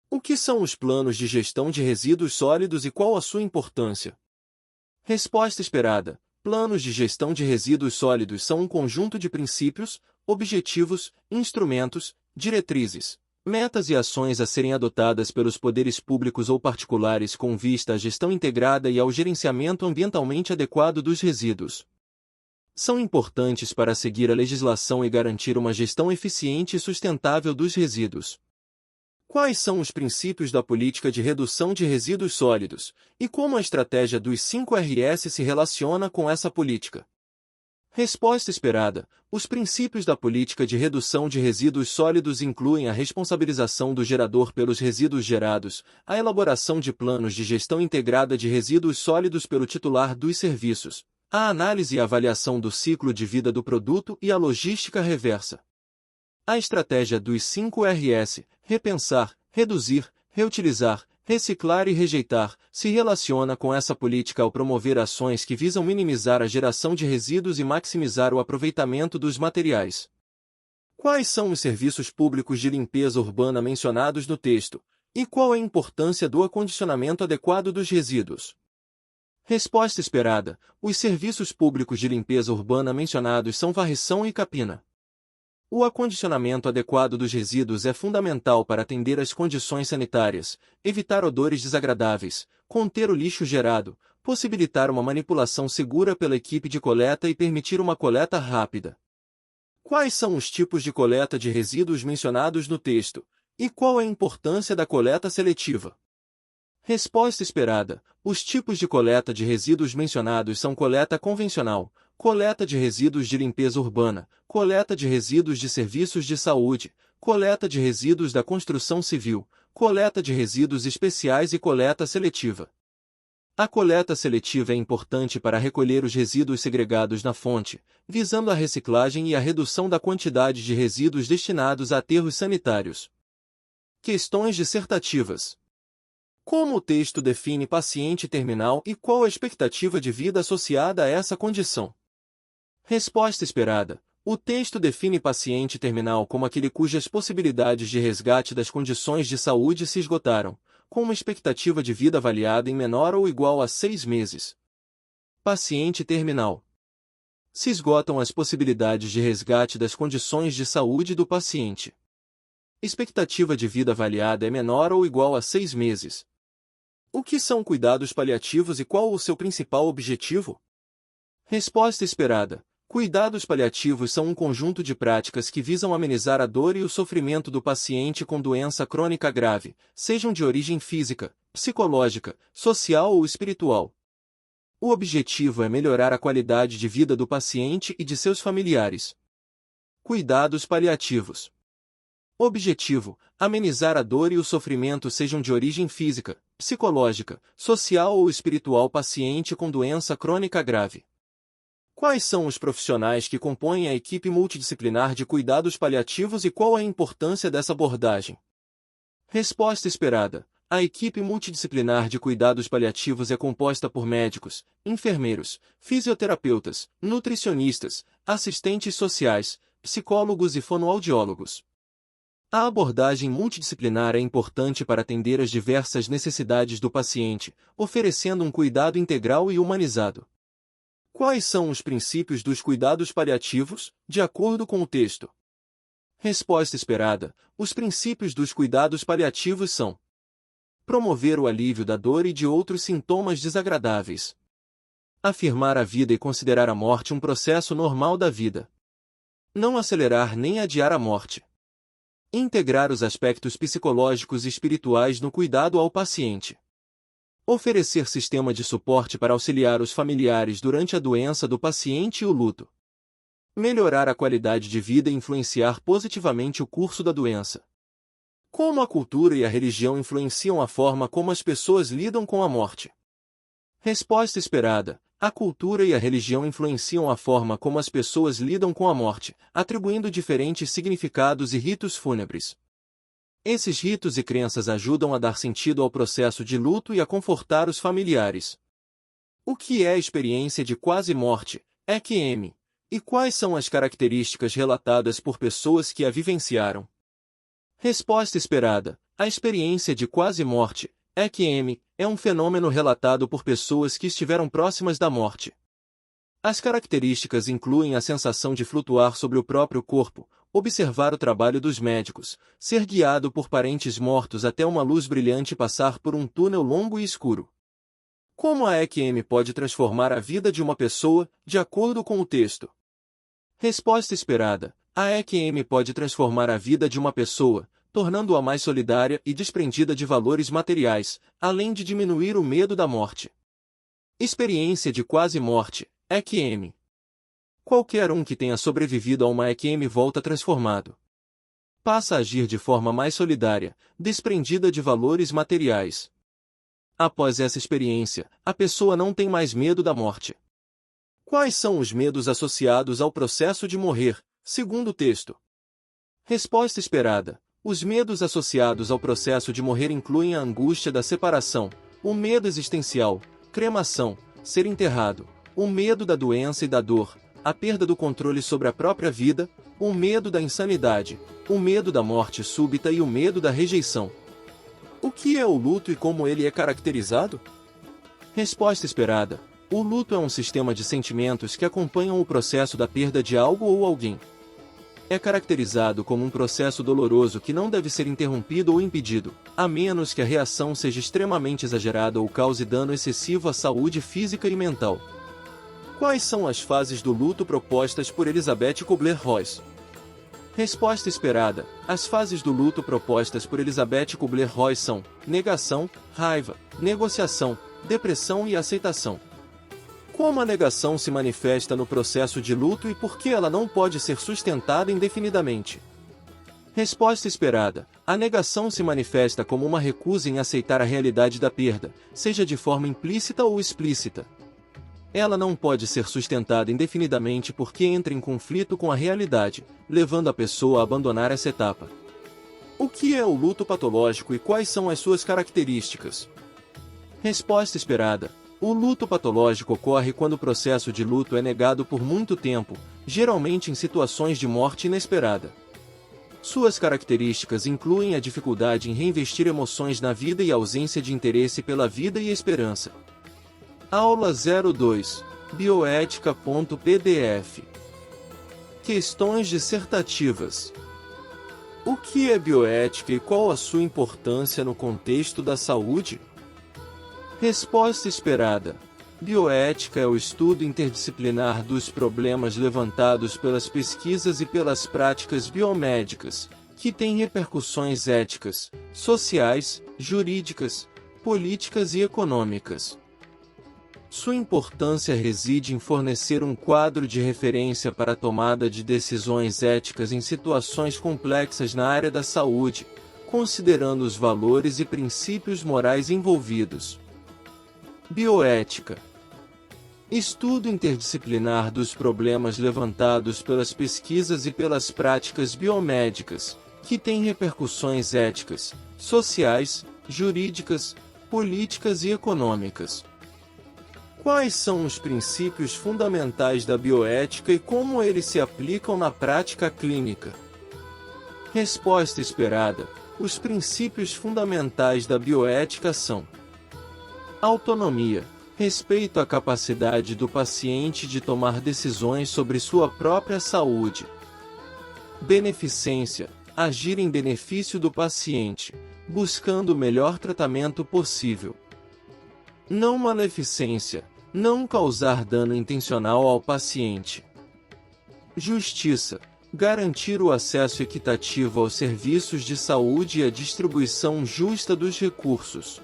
O que são os planos de gestão de resíduos sólidos e qual a sua importância? Resposta esperada. Planos de gestão de resíduos sólidos são um conjunto de princípios, objetivos, instrumentos, diretrizes, metas e ações a serem adotadas pelos poderes públicos ou particulares com vista à gestão integrada e ao gerenciamento ambientalmente adequado dos resíduos. São importantes para seguir a legislação e garantir uma gestão eficiente e sustentável dos resíduos. Quais são os princípios da política de redução de resíduos sólidos, e como a estratégia dos 5Rs se relaciona com essa política? Resposta esperada. Os princípios da política de redução de resíduos sólidos incluem a responsabilização do gerador pelos resíduos gerados, a elaboração de planos de gestão integrada de resíduos sólidos pelo titular dos serviços, a análise e avaliação do ciclo de vida do produto e a logística reversa. A estratégia dos 5Rs, repensar, reduzir, reutilizar, reciclar e rejeitar, se relaciona com essa política ao promover ações que visam minimizar a geração de resíduos e maximizar o aproveitamento dos materiais. Quais são os serviços públicos de limpeza urbana mencionados no texto, e qual é a importância do acondicionamento adequado dos resíduos? Resposta esperada. Os serviços públicos de limpeza urbana mencionados são varrição e capina. O acondicionamento adequado dos resíduos é fundamental para atender às condições sanitárias, evitar odores desagradáveis, conter o lixo gerado, possibilitar uma manipulação segura pela equipe de coleta e permitir uma coleta rápida. Quais são os tipos de coleta de resíduos mencionados no texto, e qual é a importância da coleta seletiva? Resposta esperada. Os tipos de coleta de resíduos mencionados são coleta convencional, coleta de resíduos de limpeza urbana, coleta de resíduos de serviços de saúde, coleta de resíduos da construção civil, coleta de resíduos especiais e coleta seletiva. A coleta seletiva é importante para recolher os resíduos segregados na fonte, visando a reciclagem e a redução da quantidade de resíduos destinados a aterros sanitários. Questões dissertativas. Como o texto define paciente terminal e qual a expectativa de vida associada a essa condição? Resposta esperada. O texto define paciente terminal como aquele cujas possibilidades de resgate das condições de saúde se esgotaram, com uma expectativa de vida avaliada em menor ou igual a 6 meses. Paciente terminal. Se esgotam as possibilidades de resgate das condições de saúde do paciente. Expectativa de vida avaliada é menor ou igual a 6 meses. O que são cuidados paliativos e qual o seu principal objetivo? Resposta esperada. Cuidados paliativos são um conjunto de práticas que visam amenizar a dor e o sofrimento do paciente com doença crônica grave, sejam de origem física, psicológica, social ou espiritual. O objetivo é melhorar a qualidade de vida do paciente e de seus familiares. Cuidados paliativos. Objetivo: amenizar a dor e o sofrimento sejam de origem física, psicológica, social ou espiritual paciente com doença crônica grave. Quais são os profissionais que compõem a equipe multidisciplinar de cuidados paliativos e qual a importância dessa abordagem? Resposta esperada. A equipe multidisciplinar de cuidados paliativos é composta por médicos, enfermeiros, fisioterapeutas, nutricionistas, assistentes sociais, psicólogos e fonoaudiólogos. A abordagem multidisciplinar é importante para atender às diversas necessidades do paciente, oferecendo um cuidado integral e humanizado. Quais são os princípios dos cuidados paliativos, de acordo com o texto? Resposta esperada. Os princípios dos cuidados paliativos são: promover o alívio da dor e de outros sintomas desagradáveis. Afirmar a vida e considerar a morte um processo normal da vida. Não acelerar nem adiar a morte. Integrar os aspectos psicológicos e espirituais no cuidado ao paciente. Oferecer sistema de suporte para auxiliar os familiares durante a doença do paciente e o luto. Melhorar a qualidade de vida e influenciar positivamente o curso da doença. Como a cultura e a religião influenciam a forma como as pessoas lidam com a morte? Resposta esperada. A cultura e a religião influenciam a forma como as pessoas lidam com a morte, atribuindo diferentes significados e ritos fúnebres. Esses ritos e crenças ajudam a dar sentido ao processo de luto e a confortar os familiares. O que é a experiência de quase-morte, EQM? E quais são as características relatadas por pessoas que a vivenciaram? Resposta esperada. A experiência de quase-morte, EQM, é um fenômeno relatado por pessoas que estiveram próximas da morte. As características incluem a sensação de flutuar sobre o próprio corpo, observar o trabalho dos médicos, ser guiado por parentes mortos até uma luz brilhante passar por um túnel longo e escuro. Como a EQM pode transformar a vida de uma pessoa, de acordo com o texto? Resposta esperada. A EQM pode transformar a vida de uma pessoa, tornando-a mais solidária e desprendida de valores materiais, além de diminuir o medo da morte. Experiência de quase-morte, EQM. Qualquer um que tenha sobrevivido a uma EQM volta transformado. Passa a agir de forma mais solidária, desprendida de valores materiais. Após essa experiência, a pessoa não tem mais medo da morte. Quais são os medos associados ao processo de morrer, segundo o texto? Resposta esperada. Os medos associados ao processo de morrer incluem a angústia da separação, o medo existencial, cremação, ser enterrado, o medo da doença e da dor, a perda do controle sobre a própria vida, o medo da insanidade, o medo da morte súbita e o medo da rejeição. O que é o luto e como ele é caracterizado? Resposta esperada. O luto é um sistema de sentimentos que acompanham o processo da perda de algo ou alguém. é caracterizado como um processo doloroso que não deve ser interrompido ou impedido, a menos que a reação seja extremamente exagerada ou cause dano excessivo à saúde física e mental. Quais são as fases do luto propostas por Elizabeth Kubler-Ross? Resposta esperada. As fases do luto propostas por Elizabeth Kubler-Ross são negação, raiva, negociação, depressão e aceitação. Como a negação se manifesta no processo de luto e por que ela não pode ser sustentada indefinidamente? Resposta esperada. A negação se manifesta como uma recusa em aceitar a realidade da perda, seja de forma implícita ou explícita. Ela não pode ser sustentada indefinidamente porque entra em conflito com a realidade, levando a pessoa a abandonar essa etapa. O que é o luto patológico e quais são as suas características? Resposta esperada. O luto patológico ocorre quando o processo de luto é negado por muito tempo, geralmente em situações de morte inesperada. Suas características incluem a dificuldade em reinvestir emoções na vida e a ausência de interesse pela vida e esperança. Aula 02. Bioética.pdf. Questões dissertativas. O que é bioética e qual a sua importância no contexto da saúde? Resposta esperada. Bioética é o estudo interdisciplinar dos problemas levantados pelas pesquisas e pelas práticas biomédicas, que tem repercussões éticas, sociais, jurídicas, políticas e econômicas. Sua importância reside em fornecer um quadro de referência para a tomada de decisões éticas em situações complexas na área da saúde, considerando os valores e princípios morais envolvidos. Bioética. Estudo interdisciplinar dos problemas levantados pelas pesquisas e pelas práticas biomédicas, que tem repercussões éticas, sociais, jurídicas, políticas e econômicas. Quais são os princípios fundamentais da bioética e como eles se aplicam na prática clínica? Resposta esperada. Os princípios fundamentais da bioética são: autonomia, respeito à capacidade do paciente de tomar decisões sobre sua própria saúde. Beneficência, agir em benefício do paciente, buscando o melhor tratamento possível. Não maleficência, não causar dano intencional ao paciente. Justiça, garantir o acesso equitativo aos serviços de saúde e a distribuição justa dos recursos.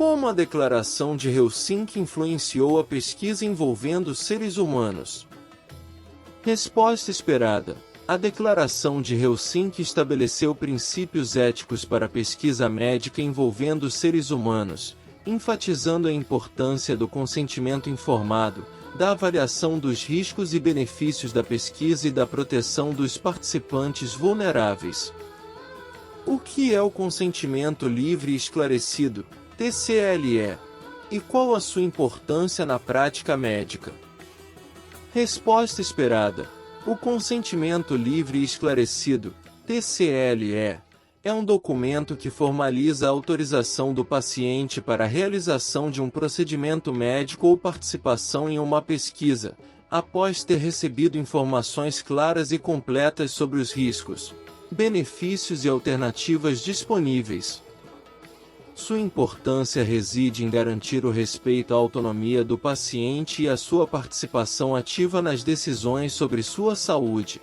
Como a Declaração de Helsinki influenciou a pesquisa envolvendo seres humanos? Resposta esperada. A Declaração de Helsinki estabeleceu princípios éticos para a pesquisa médica envolvendo seres humanos, enfatizando a importância do consentimento informado, da avaliação dos riscos e benefícios da pesquisa e da proteção dos participantes vulneráveis. O que é o consentimento livre e esclarecido, TCLE? E qual a sua importância na prática médica? Resposta esperada. O consentimento livre e esclarecido, TCLE, é um documento que formaliza a autorização do paciente para a realização de um procedimento médico ou participação em uma pesquisa, após ter recebido informações claras e completas sobre os riscos, benefícios e alternativas disponíveis. Sua importância reside em garantir o respeito à autonomia do paciente e a sua participação ativa nas decisões sobre sua saúde.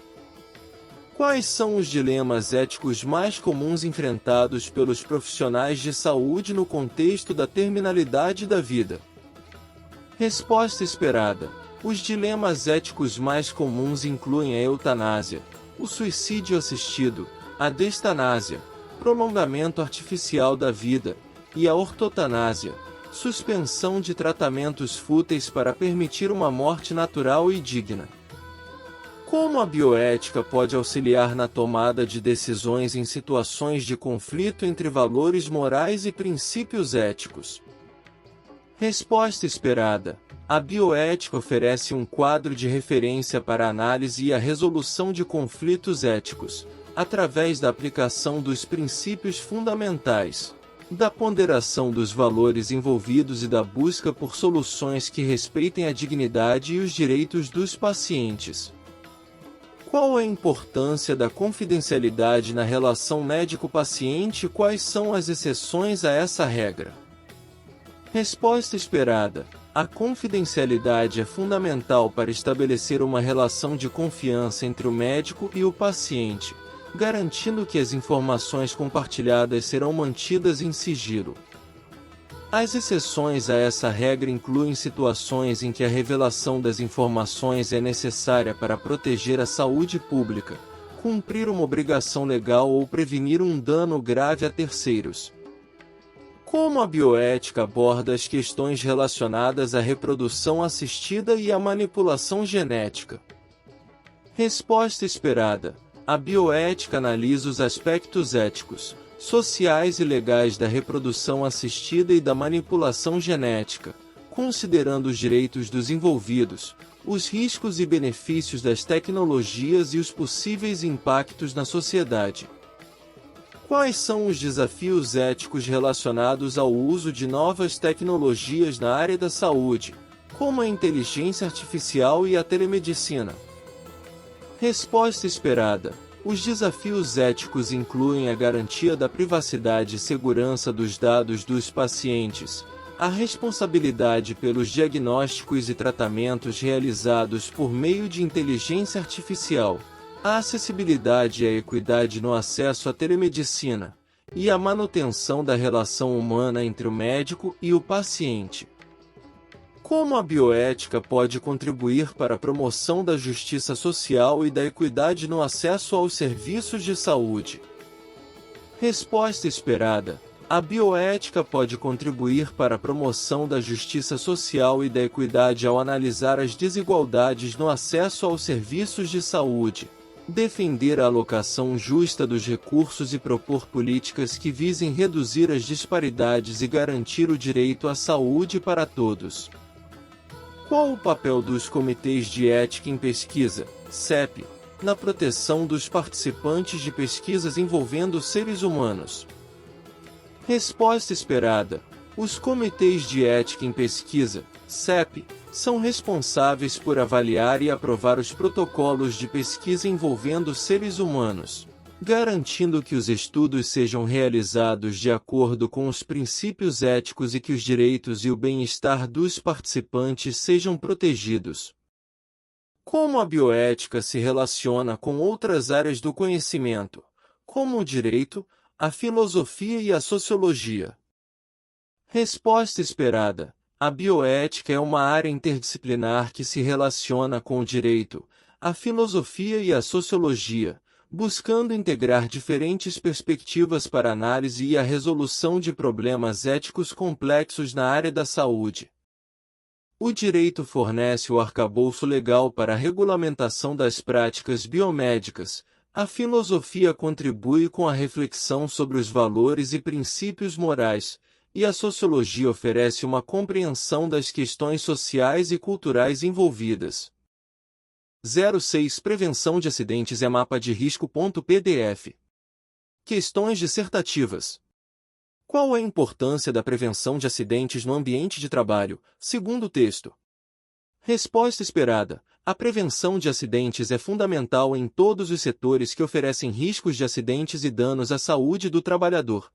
Quais são os dilemas éticos mais comuns enfrentados pelos profissionais de saúde no contexto da terminalidade da vida? Resposta esperada. Os dilemas éticos mais comuns incluem a eutanásia, o suicídio assistido, a destanásia, prolongamento artificial da vida, e a ortotanásia, suspensão de tratamentos fúteis para permitir uma morte natural e digna. Como a bioética pode auxiliar na tomada de decisões em situações de conflito entre valores morais e princípios éticos? Resposta esperada. A bioética oferece um quadro de referência para a análise e a resolução de conflitos éticos, através da aplicação dos princípios fundamentais, da ponderação dos valores envolvidos e da busca por soluções que respeitem a dignidade e os direitos dos pacientes. Qual é a importância da confidencialidade na relação médico-paciente e quais são as exceções a essa regra? Resposta esperada. A confidencialidade é fundamental para estabelecer uma relação de confiança entre o médico e o paciente, garantindo que as informações compartilhadas serão mantidas em sigilo. As exceções a essa regra incluem situações em que a revelação das informações é necessária para proteger a saúde pública, cumprir uma obrigação legal ou prevenir um dano grave a terceiros. Como a bioética aborda as questões relacionadas à reprodução assistida e à manipulação genética? Resposta esperada. A bioética analisa os aspectos éticos, sociais e legais da reprodução assistida e da manipulação genética, considerando os direitos dos envolvidos, os riscos e benefícios das tecnologias e os possíveis impactos na sociedade. Quais são os desafios éticos relacionados ao uso de novas tecnologias na área da saúde, como a inteligência artificial e a telemedicina? Resposta esperada. Os desafios éticos incluem a garantia da privacidade e segurança dos dados dos pacientes, a responsabilidade pelos diagnósticos e tratamentos realizados por meio de inteligência artificial, a acessibilidade e a equidade no acesso à telemedicina, e a manutenção da relação humana entre o médico e o paciente. Como a bioética pode contribuir para a promoção da justiça social e da equidade no acesso aos serviços de saúde? Resposta esperada. A bioética pode contribuir para a promoção da justiça social e da equidade ao analisar as desigualdades no acesso aos serviços de saúde, defender a alocação justa dos recursos e propor políticas que visem reduzir as disparidades e garantir o direito à saúde para todos. Qual o papel dos comitês de ética em pesquisa, CEP, na proteção dos participantes de pesquisas envolvendo seres humanos? Resposta esperada. Os comitês de ética em pesquisa, CEP, são responsáveis por avaliar e aprovar os protocolos de pesquisa envolvendo seres humanos, garantindo que os estudos sejam realizados de acordo com os princípios éticos e que os direitos e o bem-estar dos participantes sejam protegidos. Como a bioética se relaciona com outras áreas do conhecimento, como o direito, a filosofia e a sociologia? Resposta esperada. A bioética é uma área interdisciplinar que se relaciona com o direito, a filosofia e a sociologia, buscando integrar diferentes perspectivas para a análise e a resolução de problemas éticos complexos na área da saúde. O direito fornece o arcabouço legal para a regulamentação das práticas biomédicas, a filosofia contribui com a reflexão sobre os valores e princípios morais, e a sociologia oferece uma compreensão das questões sociais e culturais envolvidas. 06 Prevenção de acidentes é mapa de risco.pdf. Questões dissertativas. Qual a importância da prevenção de acidentes no ambiente de trabalho, segundo o texto? Resposta esperada. A prevenção de acidentes é fundamental em todos os setores que oferecem riscos de acidentes e danos à saúde do trabalhador.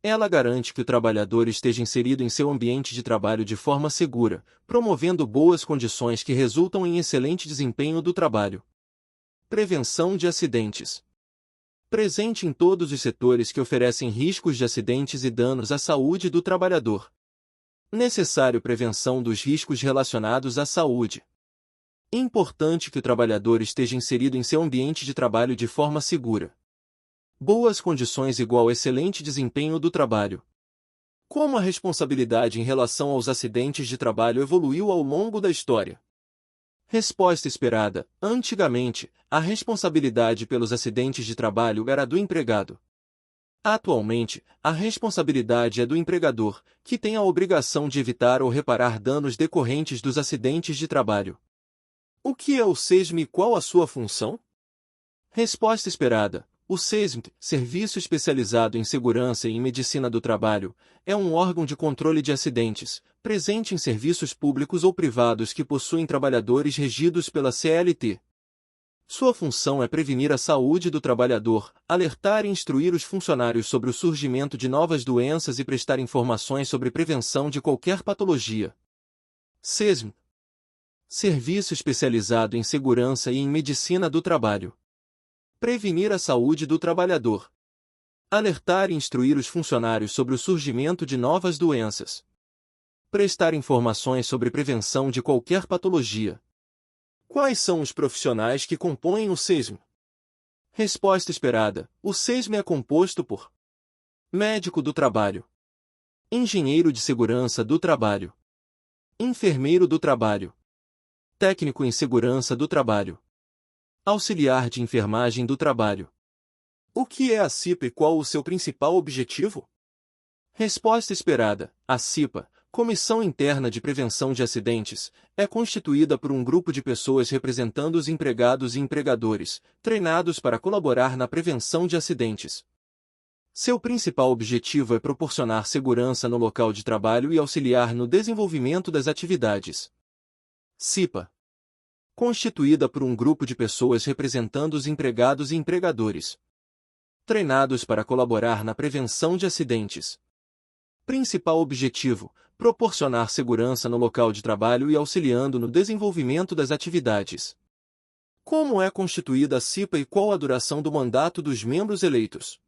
Ela garante que o trabalhador esteja inserido em seu ambiente de trabalho de forma segura, promovendo boas condições que resultam em excelente desempenho do trabalho. Prevenção de acidentes. Presente em todos os setores que oferecem riscos de acidentes e danos à saúde do trabalhador. Necessário prevenção dos riscos relacionados à saúde. Importante que o trabalhador esteja inserido em seu ambiente de trabalho de forma segura. Boas condições igual excelente desempenho do trabalho. Como a responsabilidade em relação aos acidentes de trabalho evoluiu ao longo da história? Resposta esperada. Antigamente, a responsabilidade pelos acidentes de trabalho era do empregado. Atualmente, a responsabilidade é do empregador, que tem a obrigação de evitar ou reparar danos decorrentes dos acidentes de trabalho. O que é o SESM e qual a sua função? Resposta esperada. O SESM, Serviço Especializado em Segurança e em Medicina do Trabalho, é um órgão de controle de acidentes, presente em serviços públicos ou privados que possuem trabalhadores regidos pela CLT. Sua função é prevenir a saúde do trabalhador, alertar e instruir os funcionários sobre o surgimento de novas doenças e prestar informações sobre prevenção de qualquer patologia. SESM. Serviço especializado em segurança e em medicina do trabalho. Prevenir a saúde do trabalhador. Alertar e instruir os funcionários sobre o surgimento de novas doenças. Prestar informações sobre prevenção de qualquer patologia. Quais são os profissionais que compõem o SESM? Resposta esperada. O SESM é composto por médico do trabalho, engenheiro de segurança do trabalho, enfermeiro do trabalho, técnico em segurança do trabalho, auxiliar de enfermagem do trabalho. O que é a CIPA e qual o seu principal objetivo? Resposta esperada. A CIPA, Comissão Interna de Prevenção de Acidentes, é constituída por um grupo de pessoas representando os empregados e empregadores, treinados para colaborar na prevenção de acidentes. Seu principal objetivo é proporcionar segurança no local de trabalho e auxiliar no desenvolvimento das atividades. CIPA. Constituída por um grupo de pessoas representando os empregados e empregadores, treinados para colaborar na prevenção de acidentes. Principal objetivo: proporcionar segurança no local de trabalho e auxiliando no desenvolvimento das atividades. Como é constituída a CIPA e qual a duração do mandato dos membros eleitos?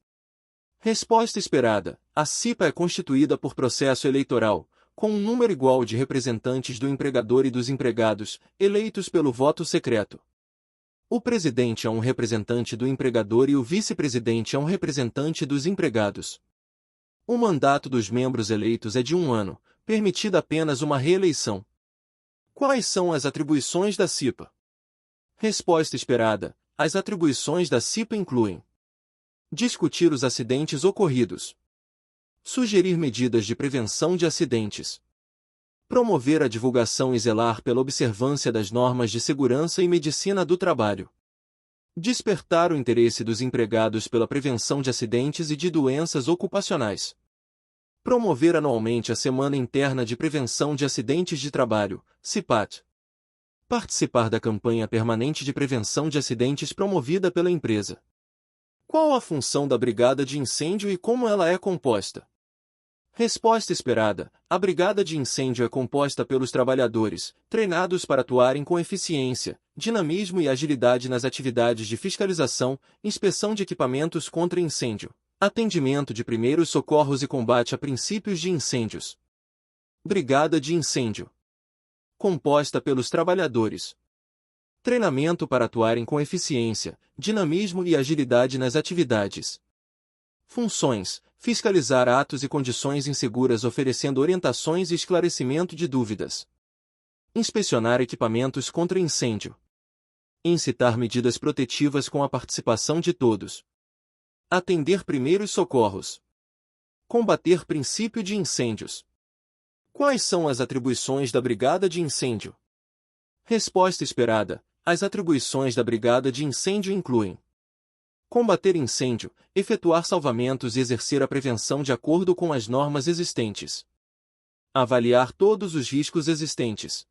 Resposta esperada. A CIPA é constituída por processo eleitoral, com um número igual de representantes do empregador e dos empregados, eleitos pelo voto secreto. O presidente é um representante do empregador e o vice-presidente é um representante dos empregados. O mandato dos membros eleitos é de 1 ano, permitida apenas uma reeleição. Quais são as atribuições da CIPA? Resposta esperada. As atribuições da CIPA incluem: discutir os acidentes ocorridos, sugerir medidas de prevenção de acidentes, promover a divulgação e zelar pela observância das normas de segurança e medicina do trabalho, despertar o interesse dos empregados pela prevenção de acidentes e de doenças ocupacionais, promover anualmente a Semana Interna de Prevenção de Acidentes de Trabalho, CIPAT, participar da campanha permanente de prevenção de acidentes promovida pela empresa. Qual a função da Brigada de Incêndio e como ela é composta? Resposta esperada. A Brigada de Incêndio é composta pelos trabalhadores, treinados para atuarem com eficiência, dinamismo e agilidade nas atividades de fiscalização, inspeção de equipamentos contra incêndio, atendimento de primeiros socorros e combate a princípios de incêndios. Brigada de Incêndio. Composta pelos trabalhadores. Treinamento para atuarem com eficiência, dinamismo e agilidade nas atividades. Funções: fiscalizar atos e condições inseguras oferecendo orientações e esclarecimento de dúvidas. Inspecionar equipamentos contra incêndio. Incitar medidas protetivas com a participação de todos. Atender primeiros socorros. Combater princípio de incêndios. Quais são as atribuições da Brigada de Incêndio? Resposta esperada. As atribuições da Brigada de Incêndio incluem: combater incêndio, efetuar salvamentos e exercer a prevenção de acordo com as normas existentes. Avaliar todos os riscos existentes.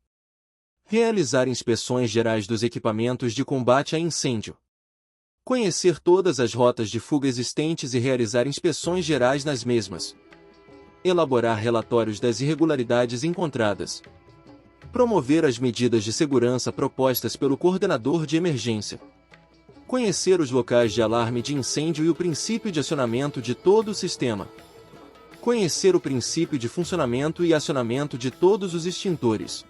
Realizar inspeções gerais dos equipamentos de combate a incêndio. Conhecer todas as rotas de fuga existentes e realizar inspeções gerais nas mesmas. Elaborar relatórios das irregularidades encontradas. Promover as medidas de segurança propostas pelo coordenador de emergência. Conhecer os locais de alarme de incêndio e o princípio de acionamento de todo o sistema. Conhecer o princípio de funcionamento e acionamento de todos os extintores.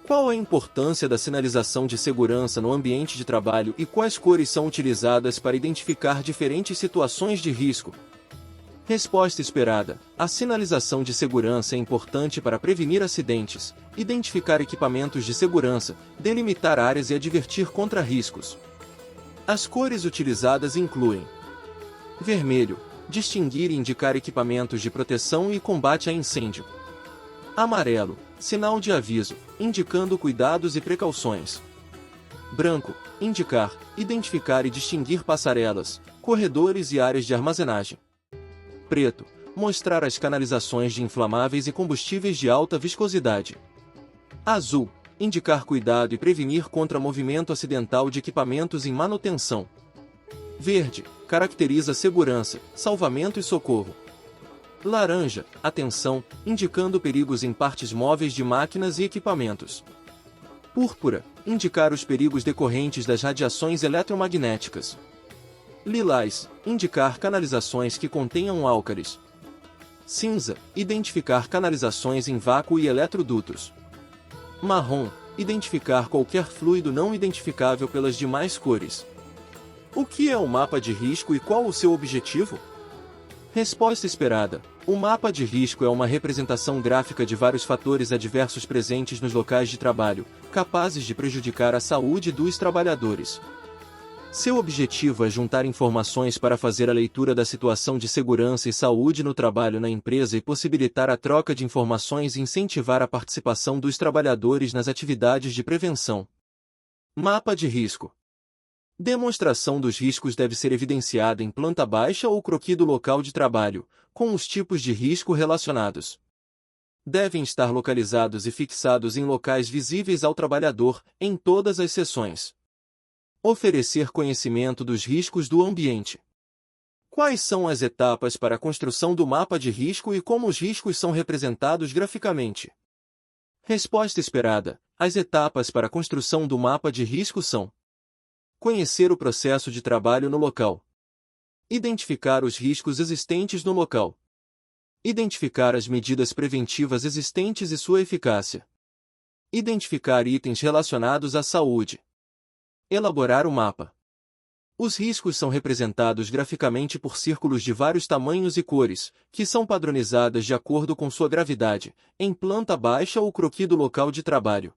Qual a importância da sinalização de segurança no ambiente de trabalho e quais cores são utilizadas para identificar diferentes situações de risco? Resposta esperada. A sinalização de segurança é importante para prevenir acidentes, identificar equipamentos de segurança, delimitar áreas e advertir contra riscos. As cores utilizadas incluem: vermelho, distinguir e indicar equipamentos de proteção e combate a incêndio. Amarelo, sinal de aviso, indicando cuidados e precauções. Branco, indicar, identificar e distinguir passarelas, corredores e áreas de armazenagem. Preto, mostrar as canalizações de inflamáveis e combustíveis de alta viscosidade. Azul, indicar cuidado e prevenir contra movimento acidental de equipamentos em manutenção. Verde, caracteriza segurança, salvamento e socorro. Laranja, atenção, indicando perigos em partes móveis de máquinas e equipamentos. Púrpura, indicar os perigos decorrentes das radiações eletromagnéticas. Lilás, indicar canalizações que contenham álcalis. Cinza, identificar canalizações em vácuo e eletrodutos. Marrom, identificar qualquer fluido não identificável pelas demais cores. O que é o mapa de risco e qual o seu objetivo? Resposta esperada. O mapa de risco é uma representação gráfica de vários fatores adversos presentes nos locais de trabalho, capazes de prejudicar a saúde dos trabalhadores. Seu objetivo é juntar informações para fazer a leitura da situação de segurança e saúde no trabalho na empresa e possibilitar a troca de informações e incentivar a participação dos trabalhadores nas atividades de prevenção. Mapa de risco. Demonstração dos riscos deve ser evidenciada em planta baixa ou croquis do local de trabalho, com os tipos de risco relacionados. Devem estar localizados e fixados em locais visíveis ao trabalhador, em todas as seções. Oferecer conhecimento dos riscos do ambiente. Quais são as etapas para a construção do mapa de risco e como os riscos são representados graficamente? Resposta esperada. As etapas para a construção do mapa de risco são: conhecer o processo de trabalho no local. Identificar os riscos existentes no local. Identificar as medidas preventivas existentes e sua eficácia. Identificar itens relacionados à saúde. Elaborar o mapa. Os riscos são representados graficamente por círculos de vários tamanhos e cores, que são padronizadas de acordo com sua gravidade, em planta baixa ou croquis do local de trabalho.